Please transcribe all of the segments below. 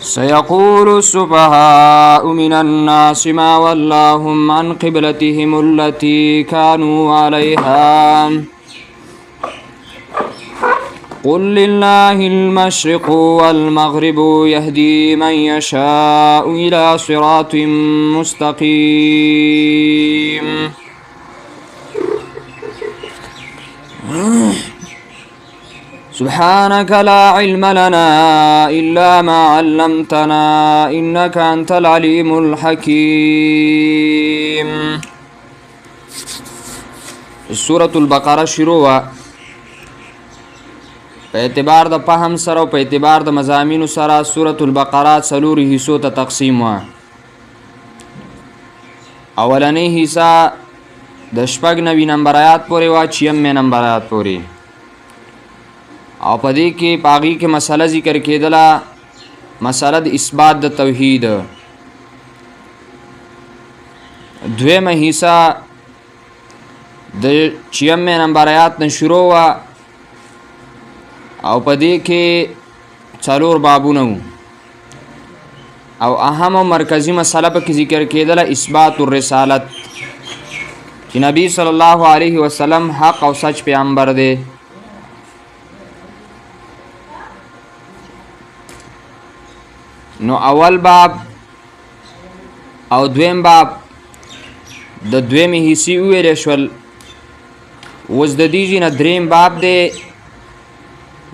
سيقول السفهاء من الناس ما ولاهم عن قبلتهم التي كانوا عليها قل لله المشرق والمغرب يهدي من يشاء إلى صراط مستقيم. سبحانك لا علم لنا إلا ما علمتنا إنك أنت العليم الحكيم. سورة البقرة شروع په اعتبار د فهم سره او په اعتبار د مضامینو سره سورة البقرة څلورو حصو ته تقسیم وه. اولنۍ حصه د 96 نمبر آیات پورې وه 96 نمبر آیات پورې، او په دې کې پاغي کې مسله ذکر کېدله، مسله د اثبات د توحید. دویمه حصہ د 96 نمبر آیات نه شروع وا، او په دې کې څلور بابونه وو، او اهم او مرکزی مسله په کې ذکر کېدله اثبات الرسالت، چې نبی صلی الله علیه وسلم حق او سچ پیغمبر دی. نو اول باب او دویم باب د دویمې حصې وویل شول، اوس د دې نه دریم باب دی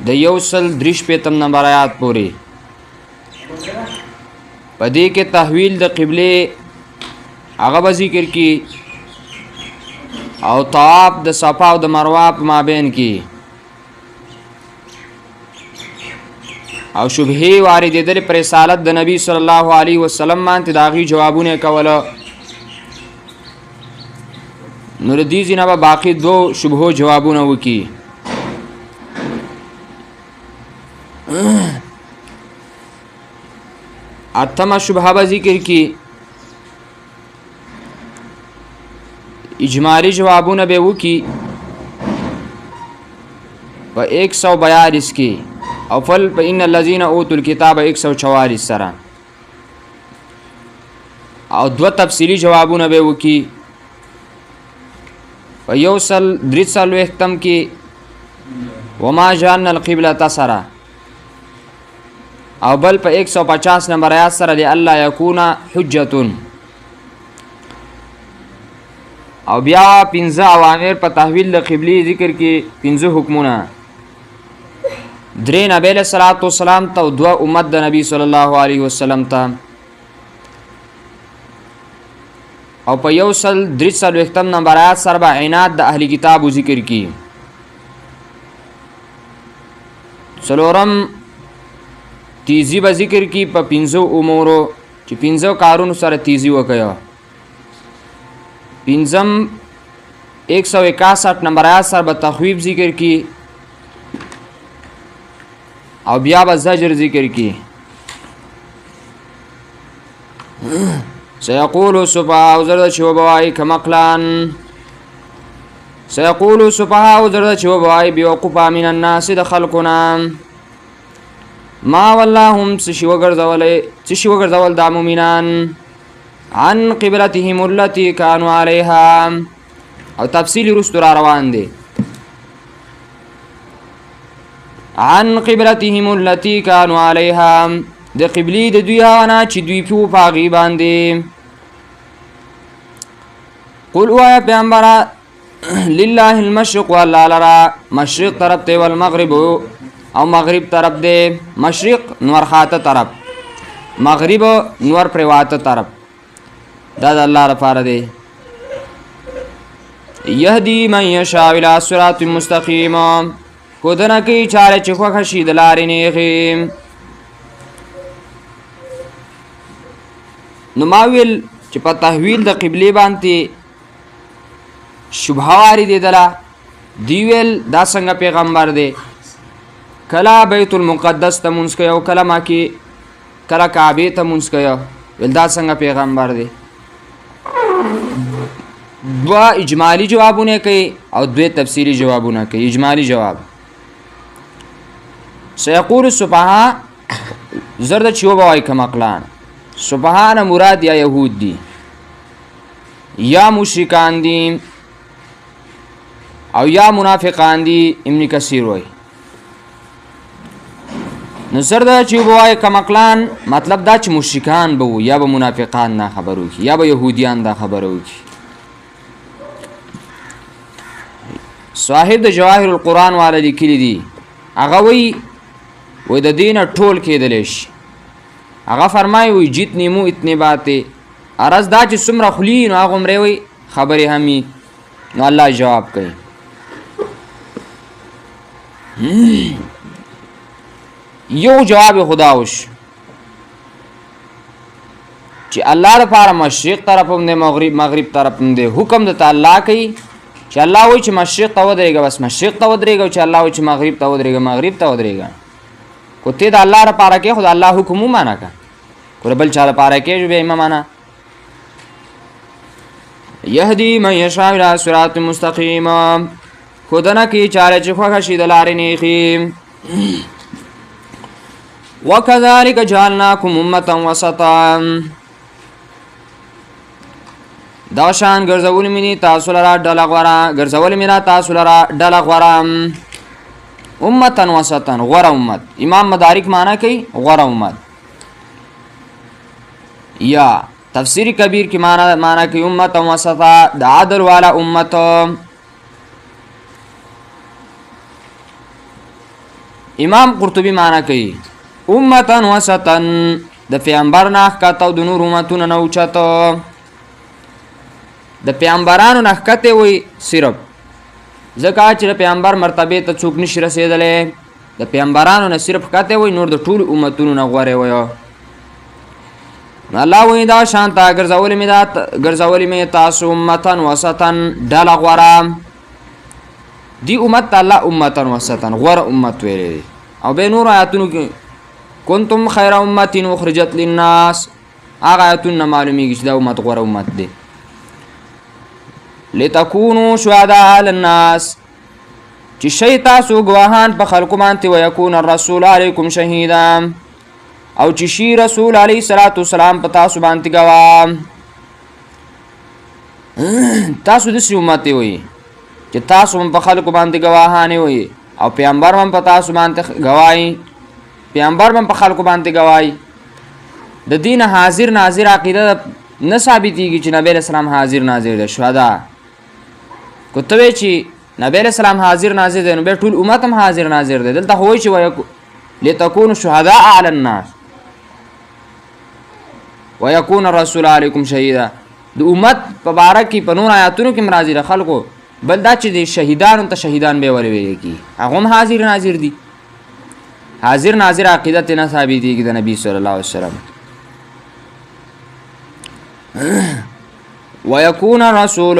د 153 نمبر آیات پورې. په دې کې تحویل د قبله هغه به ذکر کی، او طواف د صفا او د مروه په مابین کې، او شبهه واردېدل پر رسالت د نبی صلی الله علیه وسلم باندې داغي جوابونه کوله. نور دې ځینه به باقی دو شبهو جوابونه وکي. اتمه شبهه به ذکر کی، اجمالی جوابونه به وکي په 142 کې، او فل په ان الذين اوتوا الكتاب 144 سره، او دو تفصیلی جوابونه به وکي په 143 کې وما جعلنا القبلة سره، او بل په 150 نمبر آیات سره دی الله یکون حجتون، او بیا 15 اوامر په تحویل د قبلی ذکر کې 15 حکمونه، درې نبی له صلوات و سلام ته او دوه امت د نبی صلی الله علیه وسلم ته، او په 143 نمبر آیات سره به عنایت د اهلی کتاب ذکر کی. څلورم تیزی به ذکر کی په 15 امورو چې 15 کارونو سره تیزی وکړه. پنځم 161 نمبر آیات سره به تخویب ذکر کی، او بیا به زجر ذکر کی. سيقول السفهاء زرد شوبوای کمقلان، سيقول السفهاء زرد شوبوای بیوقفا من الناس د خلقنا ما واللهم سشي وګرځول د مؤمنان عن قبلتهم التي كانوا عليها، او تفصیل رستو را روان دي. عن قبلتهم التي كانوا عليها د قبلی د دوی هغه چې دوی په پاغي باندې. قل وایا پیغمبره لله المشرق والله لرا مشرق طرف ته، والمغرب او مغرب طرف دی. مشرق نور خاطه طرف، مغرب نور پرواته طرف، دا د الله لپاره دی. يهدي من يشاء الى صراط مستقيم، کودنه کوي چاره چې خوښ شي د لارې نیغې. نو ما ویل چې په تحویل د قبله باندې شبهه واردېدله، دی ویل دا څنګه پیغمبر دی، کله بیت المقدس ته مونځ کوي او کله ما کې کله کعبې ته مونځ کوي، ویل دا څنګه پیغمبر دی. دوا اجمالی جوابونه کوي او دوی تفصیلی جوابونه کوي. اجمالی جواب سيقول السفهاء زرد چې وبوای کمقلان سبحان مراد یا یهود دي یا مشرکان دي او یا منافقان دي. ابن کثیر وای نو زرد چې وبوای کمقلان مطلب دا چې مشرکان به یا به منافقان نه خبرو کی یا به يهوديان دا خبرو کی. صاحب د جواهر القرآن والا لیکلی دي هغه وی د دین ټول کېدلی شي. هغه فرمایي وی جتنی مو اتنی باتې عرض دا چې څومره خولي نو هغومرې وی خبرې همي. نو الله جواب کوي یو جواب خدا وش چې الله لپاره مشرق طرف هم دی مغرب طرف هم دی. حکم د الله کوي چې الله وایي چې مشرق ته ودرېږه بس مشرق ته ودرېږه، چې الله وایي چې مغرب ته ودرېږه مغرب ته ودرېږه. کو ته د الله لپاره کې خو د الله حکم ومانه که کو بل چا لپاره کې بیا یې مه مانه. یهدي من یشاء الی صراط مستقیم ښودنه کوي چاله چې خوښه شي د لارې نیغې. وکذلک جعلناکم امة وسطا دا شان ګرځول مې دي تاسو لره ډله غوره، ګرځول مې را تاسو لره ډله غوره. امة وسطا غوره امت. امام مدارک معنا کوي غوره امت. یا تفسیر کبیر کی معنا کوي امة وسطا د عدل والا امت. امام قرطبی معنا کوي امة وسطا د پیغمبر نه ښکته او د نور امتونو نه اوچته. د پیغمبرانو نه ښکته وي صرف ځکه چې د پیغمبر مرتبه ته څوک نشي رسېدلی. د پیغمبرانو نه صرف ښکته وي نور د ټولو امتونو نه غوره وي. الله وایي دا شان ته ګرځولې مې تاسو امة وسطا ډله غوره. دی امت ته الله امة وسطا غوره امت ویلی دی. او بیا نور آیاتونو کې کنتم خیر امة اخرجت للناس هغه آیاتونه معلومیږي چې دا امت غوره امت دی. لتكونوا شهداء على الناس چې شئ تاسو ګواهان په خلکو باندې ويكون الرسول علیکم شهیدا او چې شي رسول علیه الصلاة والسلام په تاسو باندې ګواه. تاسو داسې امت وئ چې تاسو هم په خلکو باندې ګواهان وئ او پیغمبر هم په تاسو باندې ګواهي، پیغمبر هم په خلکو باندې ګواهي. د دین حاضر ناظر عقیده نه ثابتېږي چې نبی علیه السلام حاضر ناظر دی. شهدا کو ته وایې چې نبی علیه السلام حاضر ناظر دی نو بیا ټول امت هم حاضر ناظر دی. دلته خو وایي چې لتكونوا شهداء على الناس ويكون الرسول علیکم شهیدا. د امت په باره کې په نور آیاتونو کې مرازي د خلکو بل دا چې د شهیدانو ته شهیدان به ولې ویل کېږي هغه هم حاضر ناظر دي. حاضر ناظر عقیده ته نه ثابتېږي د نبي صلی الله علیه وسلم. ويكون الرسول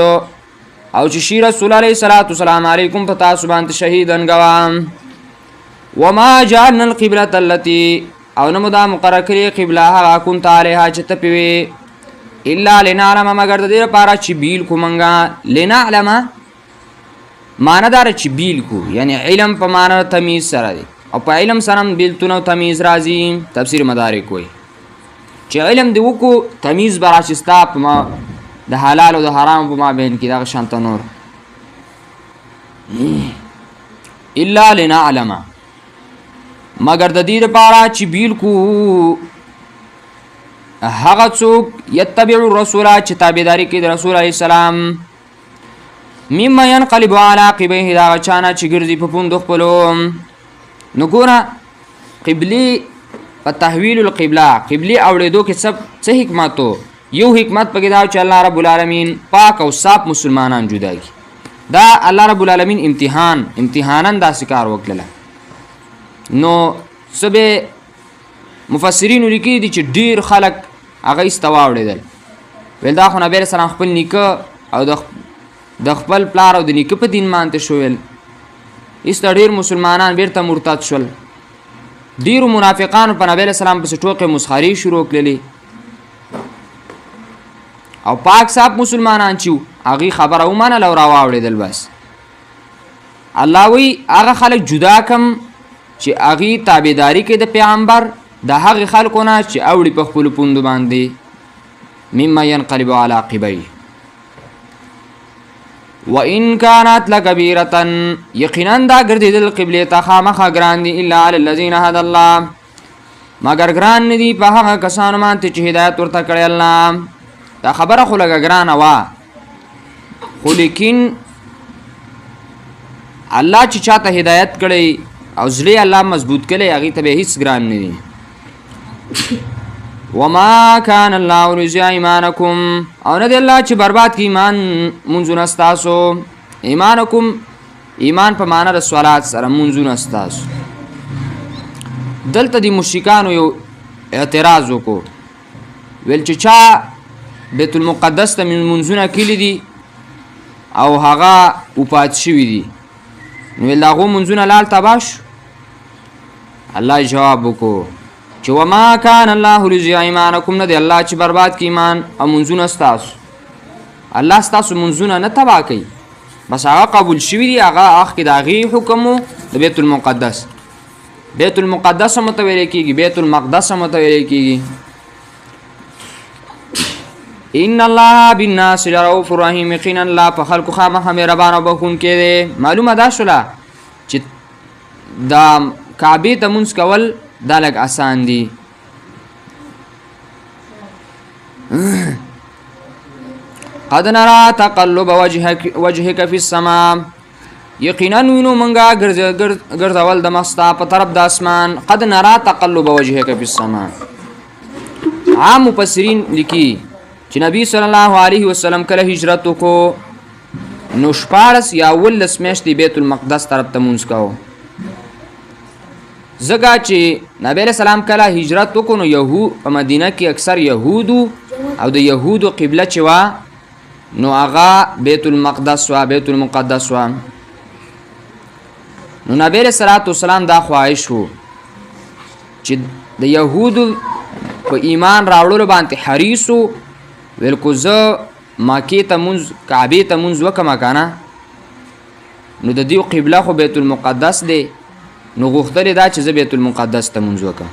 او چې شي رسول علیه الصلاة والسلام علیکم په تاسو باندې شهیدن ګواه. وما جعلنا القبلة التي او نمو دا مقرر کړې قبله هغه كنت علیها چې ته پې وې الا لنعلم مگر د دې لپاره چې بیل کو منګه. لنعلم معنی دار چې بیل کو یعنی علم په معنی تمیز سره دی او په علم سره بیلتون او تمیز راځي. تفسیر مدارک وایي چې علم دی وکړو تمیز به راشي ستا په ما د حلال او د حرام په مابین کې دغه شانته نور. الا لنعلم مگر د دې لپاره چې بیل کو هغه څوک یتبع الرسول چې تابعداري کوي د رسول علیه السلام مما ينقلب على عقبيه دا چانه چې ګرځي په پوندو خپلو. نو ګوره قبلي په تحویل القبله قبلي اوړېدو کې څه حکمت یو حکمت پکې دا چې الله رب العالمین پاک او صاف مسلمانان جدا کی. دا الله رب العالمین امتحانن داسې کار وکړله. نو سبه مفسرین لیکي دي چې ډیر خلک هغه استوا وړېدل ویل دا خو نبی علیه السلام خپل نیکه او د خپل پلار او د نیکه په دین مانته شویل. ایسته ډیر مسلمانان بیرته مرتد شول. ډیرو منافقانو په نبی علیه السلام پسې ټوکې مسخرې شروع کړلې او پاک صاحب مسلمانان چې هغې خبره ومنله او راواوړېدل. بس الله وی هغه خلک جدا کم چې هغې تابعداري کوي د پیغمبر د هغې خلکو نه چې اوړي په خپلو پوندو باندې مما ینقلب علی عقبیه وان كانت لکبیرة یقینا دا ګرځېدل قبلې ته خامخا ګران دي الا علی الذین هدى الله مگر ګران نه دي په هغه کسانو باندې چې هدایت ورته کړی الله. دا خبره خو لږه ګرانه وه خو لیکن الله چې چاته هدایت کړی او زړه الله مضبوط کړی هغې ته به هیڅ ګران نه دي. وما كان الله ليضيع ایمانکم او نه دی الله چې برباد کی ایمان منځونه ستاسو. ایمانکم ایمان په معنا د صلات سره منځونه ستاسو. دلته د مشرکانو یو اعتراض وکړو ویل چې چا بیت المقدس ته منځونه کلی دي او هغه وپات شوي دي نو ویل د هغو منځونه لال تباه شو. الله جواب وکړو چې وما کان الله ليضيع ایمانکم نه دی الله چې برباد کی ایمان او منځونه ستاسو. الله ستاسو منځونه نه تباه کوي بس هغه قبول شوي دي هغه اخ کې د هغې حکم و د بیت المقدس. بیت المقدس هم ورته ویلی کېږي بیت المقدس هم ورته ویلی کېږي. ان الله بالناس لرؤوف رحیم یقینا الله په خلکو خامخا مهربان او بخښونکی دی. معلومه دا شوله چې د کعبې ته مونځ کول دا لږ آسان دي. قد نرى تقلب وجهك في السماء یقینا وینو منګه ګرځول د مستا په طرف د اسمان. قد نرى تقلب وجهك في السماء عام مفسرین لیکي چې نبی صلی الله علیه وسلم کله هجرت وکړو نو 14 یا 19 میاشتې بیت المقدس طرف ته مونځ کاوه. ځکه چې نبی علیہ السلام کله هجرت وکړو نو په مدینه کې اکثر یهودو او د یهودو قبله چې وه نو هغه بیت المقدس وه بیت المقدس وه. نو نبی علیہ الصلوۃ والسلام دا خواهش و چې د یهودو په ایمان راوړلو باندې حریص و ویل کو زه مکې ته مونځ کعبې ته مونځ وکړم که نه نو د دې قبله خو بیت المقدس دی نو غوښتل دا چې زه بیت المقدس ته مونځ وکړم.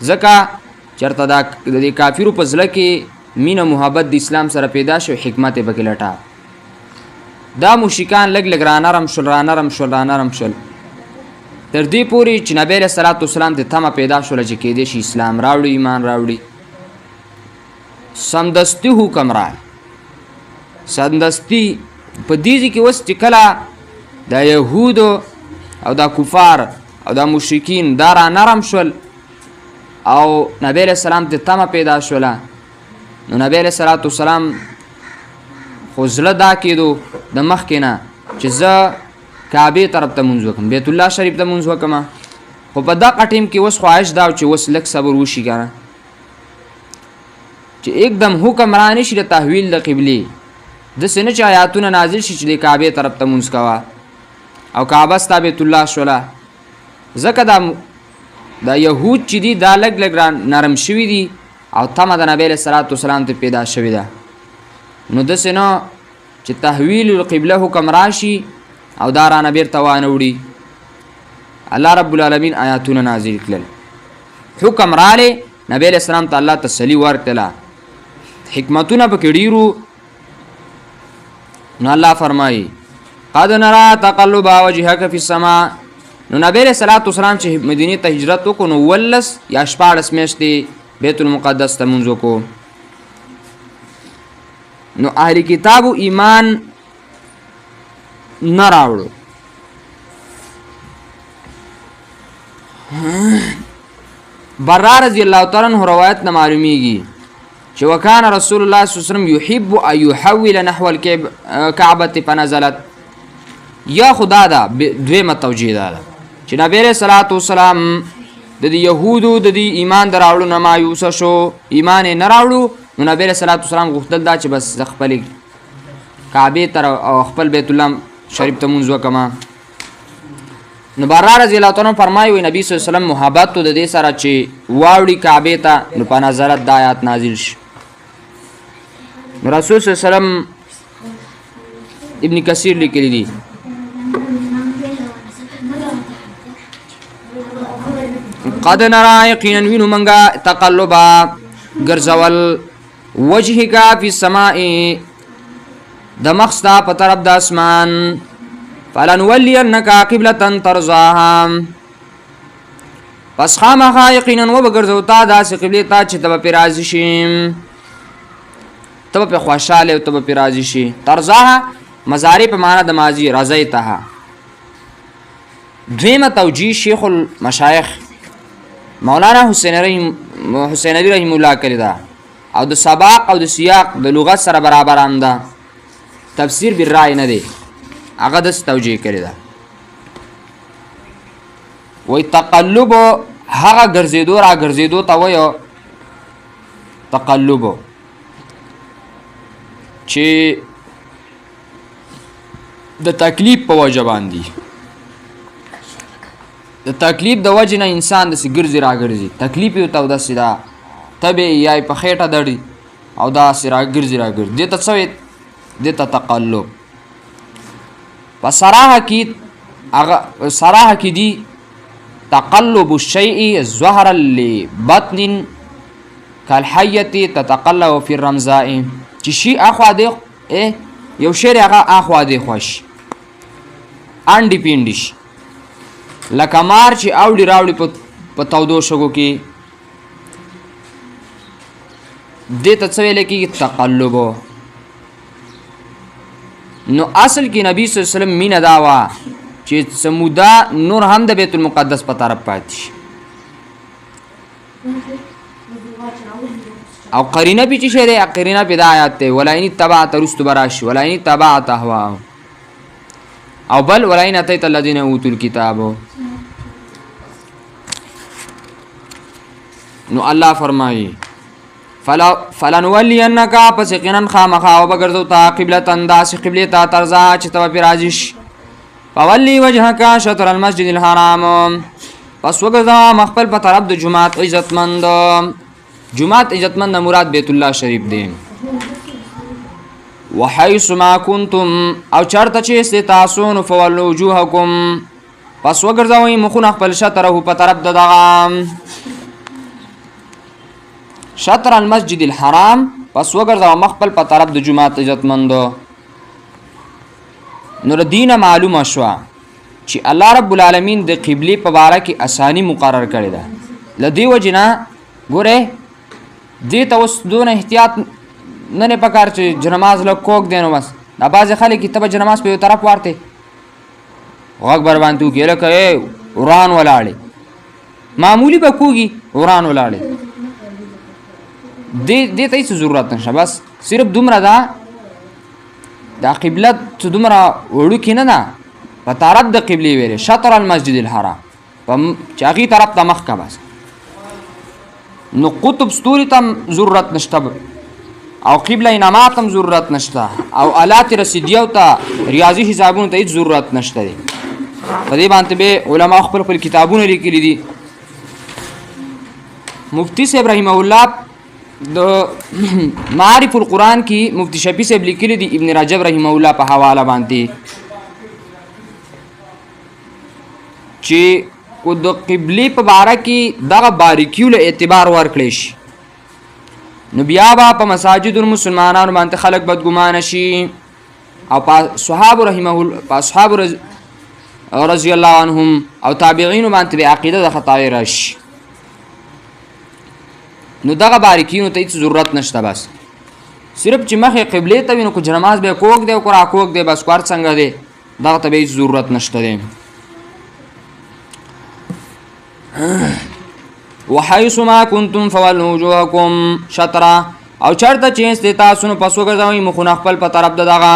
ځکه چېرته دا د دې کافرو په زړه کې مینه محبت د اسلام سره پیدا شو حکمت یې پکې لټا. دا مشرکان لږ لږ رانرم شول تر دې پورې چې نبی علیه الصلوۃ والسلام ته تمه پیدا شوله چې کیدای شي اسلام راوړي ایمان راوړي. سمدستي حکم راغی سمدستي په دې ځای کې اوس چې کله د یهودو او دا کفار او دا مشرکین دا را نرم شول او نبی علیہ السلام ته تمه پیدا شوله نو نبی علیہ الصلوۃ والسلام خو زړه دا کېدو د مخکې نه چې زه کعبې طرف ته مونځ وکړم بیت الله شریف ته مونځ وکړم. خو په دغه ټیم کې اوس خواهش دا چې اوس لږ صبر وشي که نه چې एकदम حکم را نه شي د تحویل د قبلې داسې نه چې آیاتونه نازل شي چې د کعبې طرف ته مونځ کوه او کعبه ستا بیت الله شوله. ځکه دا یهود چې دي دا لږ لږ نرم شوي دي او تمه د نبی علیه الصلوۃ والسلام ته پیدا شوې ده نو داسې نه چې تحویل القبله حکم راشي او دا رانه بیرته وانه وړي. الله رب العالمین آیاتونه نازل کړل حکم رالی نبی علیه السلام ته الله تسلي ورکړله حکمتونه پکې ډېرو. نو الله فرمایي قد نرى تقلب وجهك في السماء. نو نبی علیہ الصلوۃ والسلام چې مدینې ته هجرت وکړو نو 19 یا 14 میاشتې بیت المقدس ته مونځ وکړو. نو اهل کتابو ایمان نه راوړو. برا رضی الله تعالی عنہ روایت نه معلومیږي چې وکانه رسول الله صلی الله علیه وسلم يحب ان يحول نحو الكعبه فنزلت. یا خدا دا دویمه توجیه ده چې نبی علیہ الصلوۃ والسلام د یهودو د ایمان دراوړو نه مایوس شو ایمان نه راوړو نو نبی علیہ الصلوۃ والسلام غوښتل دا چې بس خپل کعبې تر او خپل بیت الله شریف ته مونځ وکړم. نو برا رضی الله تعالی عنہ فرمایي وي نبی صلی الله علیه وسلم محبت د دې سره چې واوړي کعبې ته نو په نظرت د آیات نازل شي. نو رسول صلی الله علیه وسلم ابن کثیر لیکلی دي قد نرى یقینا وینو منگا تقلبا گرزول وجهکا فی السماء د مخستا په طرف د اسمان فلنولینکا قبلة ترضاها پس خامخا یقینا و بگرزو تا داسې قبله تا چې ته به راضي شي ته به خوشاله او ته به راضي شي ترضاها مضارع په معنا د ماضی رضیتها دویمه توجیه شیخ المشایخ مولانا حسین علی رحم الله کړی دا او د سباق او د سیاق د لغت سره برابر هم ده تفسیر بالرای نه دی هغه د توجیه کړی دا وای تقلب هغه ګرځېدو را ګرځېدو ته وایو تقلب چې د تکلیف په وجه باندې د تکلیف د وجه نه انسان د ګرځي را ګرځي تکلیف یو ته د سیدا تبه یای په خېټه دړي او دا سره ګرځي را ګرځي د تصویر د تقلب فصراحه کی هغه صراحه کی دی تقلب الشيء ظهر لبطن كالحيه تتقلب في الرمزاء چې شي اخوا دی یو شی هغه اخوا دی خوش ان ډیپینډش لکه مار چې اوړي راوړي په تودو شګو کې دې ته څه ویل کېږي تقلب نو اصل کې نبی صلی الله علیه وسلم مینه دا وا چې سمودا نور هم د بیت المقدس په طرف پاتې شي او قرینه په چې شه قرینه په د آیات ته ولئن تبعت رست براش ولئن تبعت هوا او بل ولئن اتيت الذين اوتوا الكتاب نو الله فرمایي فلنولینک پس یقینا خامخا وبګرځو تا قبله انداز قبله تا ترزا چې تو په راځش فولی وجهک شطر المسجد الحرام پس وګرځا مخبل په طرف د جمعات عزتمند جمعات عزتمند مراد بیت الله شریف دی وحيث ما كنتم او چرته چې استتاسون فولوا وجوهکم پس وګرځوي مخونه خپل شطره په طرف د دغه شطر المسجد الحرام پس وګرځاو مخبل په طرف د جمعات عزتمندو نور دینه معلومه شو چې الله رب العالمین د قبله په اړه کې اسانی مقرر کړی ده لدی وجنا ګوره دې ته اوس دون احتیاط نه پکار چې جنماز له کوک دینو بس دا باز خلک ته جنماز په طرف ورته واګ بر باندې کېله کوي قران ولاړې معمولی به کوږي قران ولاړې دې ته هیڅ ضرورت نشته بس صرف دومره دا قبله ته دومره وړو کې نه ده په طرف د قبله ویلې شطر المسجد الحرام په چاغي طرف ته مخ کا بس نو قطب ستوري تم ضرورت نشته او قبله انامات تم ضرورت نشته او آلات رسیدیو ته ریاضي حسابونو ته هیڅ ضرورت نشته دي په دې باندې به علما خپل کتابونه لیکلي دي مفتی صاحب رحمه الله د معارف القرآن کی مفتی شفیع صاحب لیکلی دی ابن رجب رحمه الله په حواله باندې چې کو د قبله په اړه کې دغه باریکیو له اعتبار ورکړي شي نو بیا په مساجد المسلمانانو باندې خلک بدګمان شي او په صحابه رحمه الله په اصحاب رضی الله عنهم او تابعین باندې عقیده د خطای راشي نو دغه باریکینو ته هیڅ ضرورت نشته بس صرف چې مخه قبله ته وینو کو جنماز به کوک دی او کرا کوک دی بس کار څنګه دی دغه ته هیڅ ضرورت نشته دی وحيث ما كنتم فولوا وجوهكم شطرا او چرته چې استتاسو نو پسو ګرځوي مخونه خپل په طرف دغه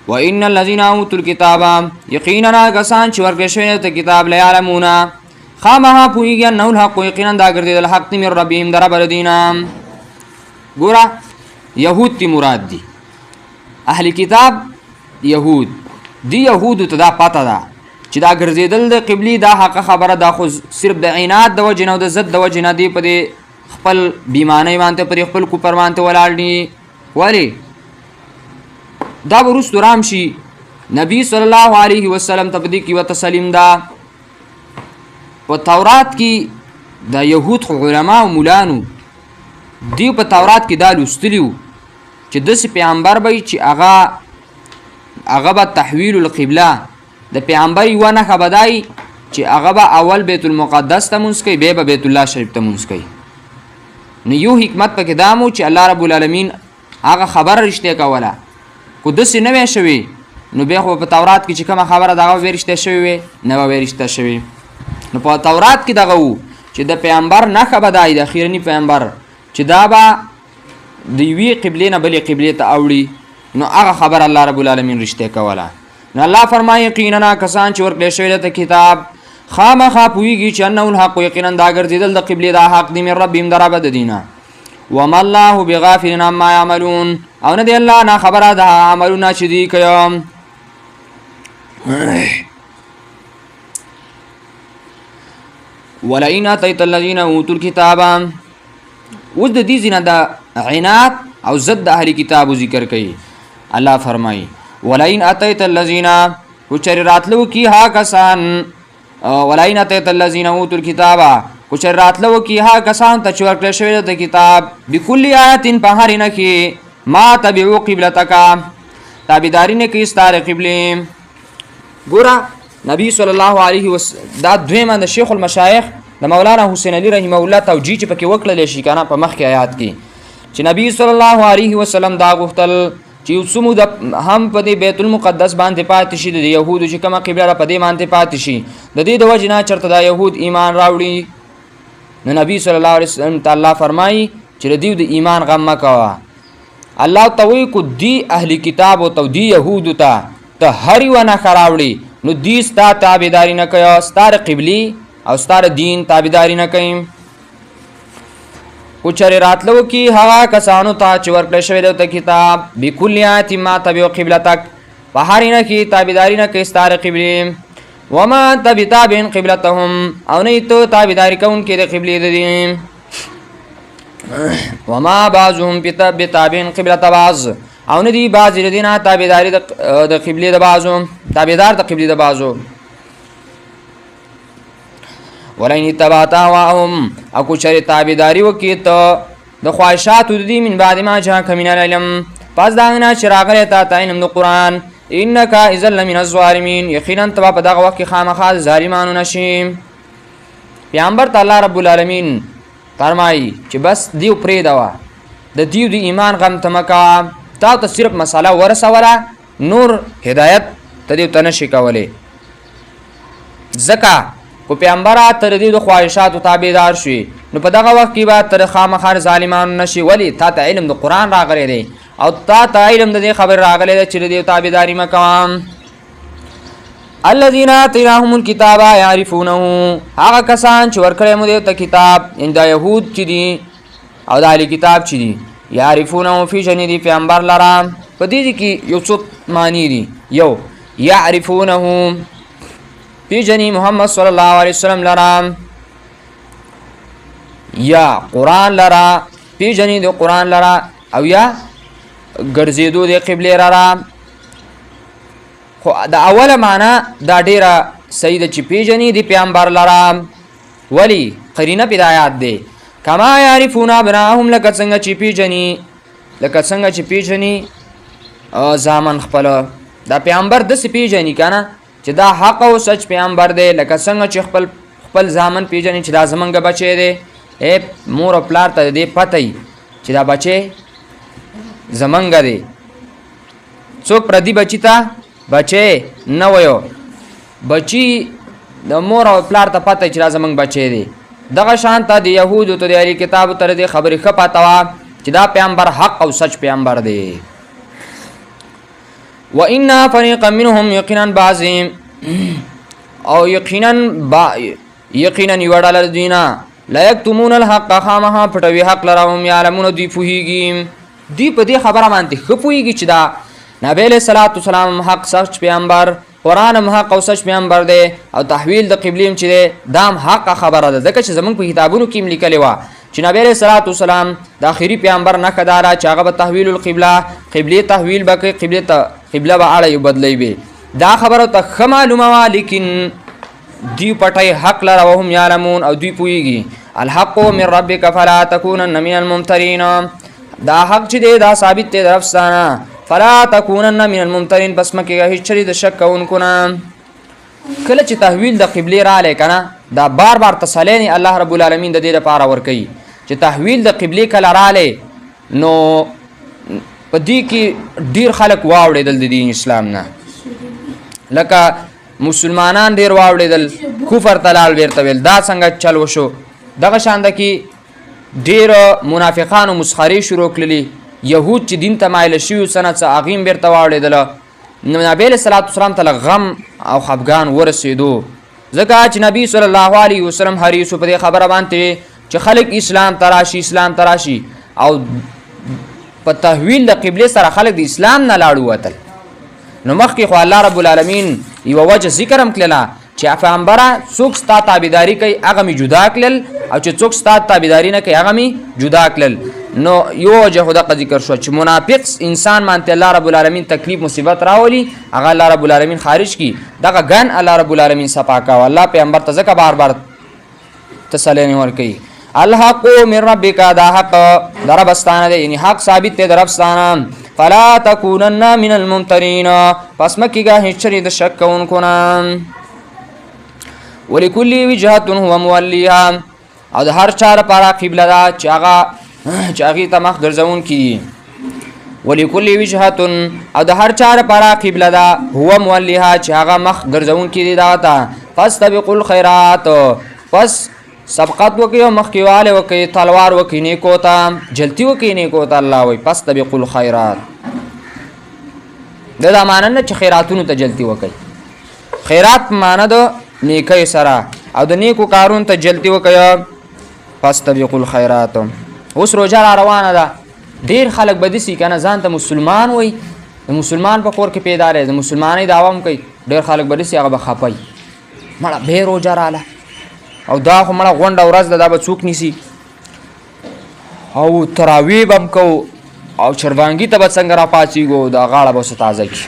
وان الذين اوتوا الكتاب یقینا کسان چې ورکړل شوی ته کتاب لیعلمون خامها پویږي نو الحق یقینا دا ګرځیدل حق من ربهم در بر دینام ګورا يهود تی مراد دي اهل کتاب يهود دی يهود ته دا پاته ده چې دا ګرځیدل د قبلي دا حق خبره دا خو صرف د عینات د وجنه او د زد د وجنه دی په خپل بیمانه باندې پر خپل کو پروانته ولاړ دي ولی دا ورست رام شي نبی صلی الله علیه وسلم تبدی کی و تسلیم دا په تورات کې دا يهود خو علما او مولانو دیو په تورات کې دا لوستلیو چې داسې پیغمبر به چې هغه به تحویل القبله د پیغمبر یوه نښه به دای چې هغه به اول بیت المقدس ته مونځ کوي بیا به بیت الله شریف ته مونځ کوي. نو یو حکمت پکې دا مو چې الله رب العالمین هغه خبره رښتیا کوله. کو داسې نه وی شوي نو بیا خو په تورات کې چې کومه خبره د هغه به رښتیا شوې وي نه به رښتیا شوې. نو په تورات کې دغه و چې د پیغمبر نښه به دای د اخرني پیغمبر چې دا به د یوې قبلې نه بلې قبلې ته اوړي. نو هغه خبر الله رب العالمین رښتیا کوله. نو الله فرمایي یقینا کسان چې ورکړی شوی ته کتاب خامخا پوهېږي چې انه الحق یقینا دا ګرځېدل د قبلې دا حق دی من ربهم د رب د دینه. وما الله بغافل عما یعملون او نه دی الله نه خبره د عملونه چې دوی کوي. ولئن اتیت الذین اوتوا الکتاب اوس د دې ځینه د عناد او ضد د اهل کتابو ذکر کوي. الله فرمایي ولئن اتیت الذین کچر راتلو کی ها کسان ولئن اتیت الذین اوتوا الکتاب کچر راتلو کی ها کسان ته چې ورکړل شوی د کتاب بكل آیت په هر نه کې ما تبعوا قبلتک تابعداري نه کوي ستاره قبله. ګوره نبی صلی الله علیه وسلم دا دویمه د شیخ المشایخ د مولانا حسین علی رحمه الله توجیه چې پکې وکړل شي کنه په مخکې آیات کې چې نبی صلی الله علیه وسلم دا غوښتل چې یوسمو د هم په دې بیت المقدس باندې پاتې شي د یهودو چې کومه قبله په دې باندې پاتې شي د دې د وجې نه چېرته دا یهود ایمان راوړي. نو نبی صلی الله علیه وسلم ته الله فرمایي چې د دیو د ایمان غم مه کوه. الله ته وایي کو دی اهل کتابو ته دی یهودو ته هر یوه نښه راوړي نو دی ستا تابعداري نه کوي ستا قبلې او ستا دین تابعداري نه کوي. کو چرې راتلو کې هغه کسانو ته چې ورکړی شوی دی کتاب بكل آیت ما تبعوا قبلتک په هر نه کې تابعداري نه کوي ستا قبلې وما انت بتابع قبلتهم او نه ته تابعداري کوونکی د قبلې د دي وما بعضهم بتابع قبلة بعض او نه دي بعض الذين تابعداري د قبلې د بعضو تابعدار د قبلې د بعضو. ولئن اتبعت اهواءهم او کو چرې تابعداري وکړې ته د خواهشاتو د دې من بعد ما جاءك من العلم پس د هغه نه چې راغلی تا ته علم د قرآن انک اذا لمن الظالمین یقینا ته به په دغه وخت کې خامخا ظالمانو نه شي. پیغمبر ته الله رب العالمین فرمایي چې بس دیو پرېږدوه د دیو د ایمان غم ته مه کوه تا ته صرف مسله ورسوله نور هدایت ته دیو ته نشي کولی. ځکه کو پیغمبره ته د دې د خواهشاتو تابعدار شوي نو په دغه وخت کې به ته خامخا ظالمانو نشي. ولې تا ته علم د قرآن راغلی دی او تا ته علم د دې خبر راغلی دی چې د دې تابعداري مه کوه. الذین آتیناهم الکتاب یعرفونه هغه کسان چې ورکړی مو دی ته کتاب دا یهود چې دي او د اهل کتاب چې دي یعرفونه پیژني دي پیغمبر لره. په دې کې یو څو معنی دي. یو یعرفونه پیژني محمد صلی الله علیه وسلم لره یا قرآن لره پیژني د قرآن لره او یا ګرځېدو د قبلې لره. خو د اوله معنا دا ډیره صحیح ده چې پیژني د پیغمبر لره. ولی قرینه په آیات دی کما یعرفون ابناهم لکه څنګه چې پیژني زامن خپل دا پیغمبر داسې پیژني کنه چې دا حق او سچ پیغمبر دی لکه څنګه چې خپل زامن پیژني چې دا زمونږ بچی دی مور او پلار ته دې پته وي چې دا بچی زمونږ دی. څوک پردي بچي ته بچی نه وایو بچی د مور او پلار ته پته چې دا زمونږ بچی دی. دغه شان ته د یهودو ته د اهل کتابو ته دې خبرې ښه پته وه چې دا پیغمبر حق او سچ پیغمبر دی. وَإِنَّا فَرِيقًا مِّنْهُمْ يَقِينًا بَعْضِهِمْ او یقینا یوه ډله د دوی نه لا یکتمون الحق خامخا پټوي حق لره هم یعلمون دوی پوهېږي دوی په دې خبره باندې ښه پوهېږي چې دا نبی علیه صلات وسلام حق سچ پیغمبر قرآن هم حق او سچ پیغمبر دی او تحویل د قبلې چې دی دا هم حقه خبره ده. ځکه چې زموږ په کتابونو کې هم لیکلې وه چې نبی علیه صلات وسلام د آخري پیغمبر نښه دا ده چې هغه به تحویل القبله قبلې تحویل به کوي قبله به اړه یې بدلی وي. دا خبره ته ښه معلومه وه لیکن دی پټي حق لره وهم یعلمون او دوی پوهیږي. الحق من ربک فلا تکونن من الممترین، دا حق چې دی دا ثابت دی درفستانه. فلا تکونن من الممترین، پس مکه هیڅ چری د شک کوونکو نه. کله چې تحویل د قبله رااله کنه دا بار بار تسلینی الله رب العالمین د دې لپاره ور کوي چې تحویل د قبله کله رااله نو پدې کې ډیر خلک واوړېدل د دین اسلام نه، لکه مسلمانان ډیر واوړېدل کفر تلال ورته ویل. دا څنګه چل وشو؟ دغه شان د کې ډیر منافقانو مسخري شروع کړلې. يهود چې دین ته مایل شوي سنه څه اغیم ورته واوړېدل. نبی علیہ الصلوۃ والسلام ته غم او خفګان ورسېدو، ځکه چې نبی صلی الله علیه وسلم حریص په دې خبره باندې چې خلک اسلام تراشي او په تحویل د قبله سره خلک د اسلام نه لاړو وتل. نو مخکې خو الله رب العالمین یو وجه ذکر هم کړله چې پیغمبره څوک ستا تابعداري کوي هغه می جدا کړل، او چې څوک ستا تابعداري نه کوي هغه می جدا کړل. نو یو وجه خدا ذکر شو چې منافق انسان مانته الله رب العالمین تکلیف مصیبت راولي، هغه الله رب العالمین خارج کی. دغه ګن الله رب العالمین صفا کا، الله پیغمبر ته ځکه بار بار تسلی ور کوي. الحق من ربک، دا حق دربستانه دی، یعنی حق ثابت دی دربستانه. فلا تکونن من الممترین، پس مکیګه هیڅ چری د شک کوونکو نه. ولکل وجهه هو مولیها، او د هر چا لپاره قبله ده چې هغه ته مخ ګرځون کی. ولکل وجهه، او د هر چا لپاره قبله ده هو مولیها چې هغه مخ ګرځون کی دی دا ته. فاستبقوا الخيرات، پس سبقت وکي او مخکیواله وکي، تلوار وکي نیکو ته، جلتی وکي نیکو ته. الله وي فاستبقوا الخيرات، دا معنی نه چې خیراتونو ته جلتی وکي. خیرات معنی د نیکی سره او د نیکو کارون ته جلتی وکي. فاستبقوا الخيرات. اوس روزه را روانه ده، ډیر خلک بدسي کنه ځان ته مسلمان وای، د مسلمان په کور کې پیدا لري، د مسلمانۍ دعوام کوي. ډیر خلک بدسي هغه بخپای مړه به روزه رااله او دا خو مړه غونډه ورځ ده، دا به څوک نیسي. او تراویح بم کو او چربانګي ته به څنګه را پاتېږو، دا غاړه به تازه کی.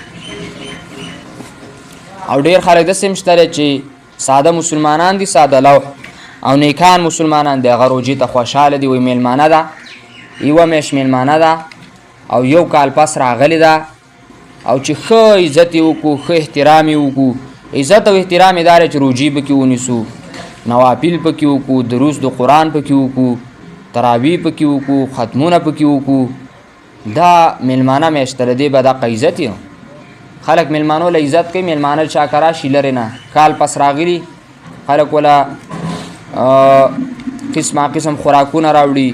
او ډیر خلک د سمشتره چې ساده مسلمانان دي، ساده لو او نیکان مسلمانان دي، هغه روزي ته خوشاله دي، وي میلمانه ده، یوه میاشت میلمانه ده او یو کال پس راغلی ده، او چې ښه عزت یې وکړو، ښه احترام یې وکړو. عزت او احترام یې دا دی چې روزي پکې ونیسو، نوافل پکې وکړو، دروس د قرآن پکې وکړو، تراویح پکې وکړو، ختمونه پکې وکړو. دا میلمانه میاشت ده، دې به دغه عزت یې خلک میلمانو له عزت کوي. میلمانه چا کرا شي لرې نه، کال پس راغلي خلک ولا قسم خوراکونه راوړي،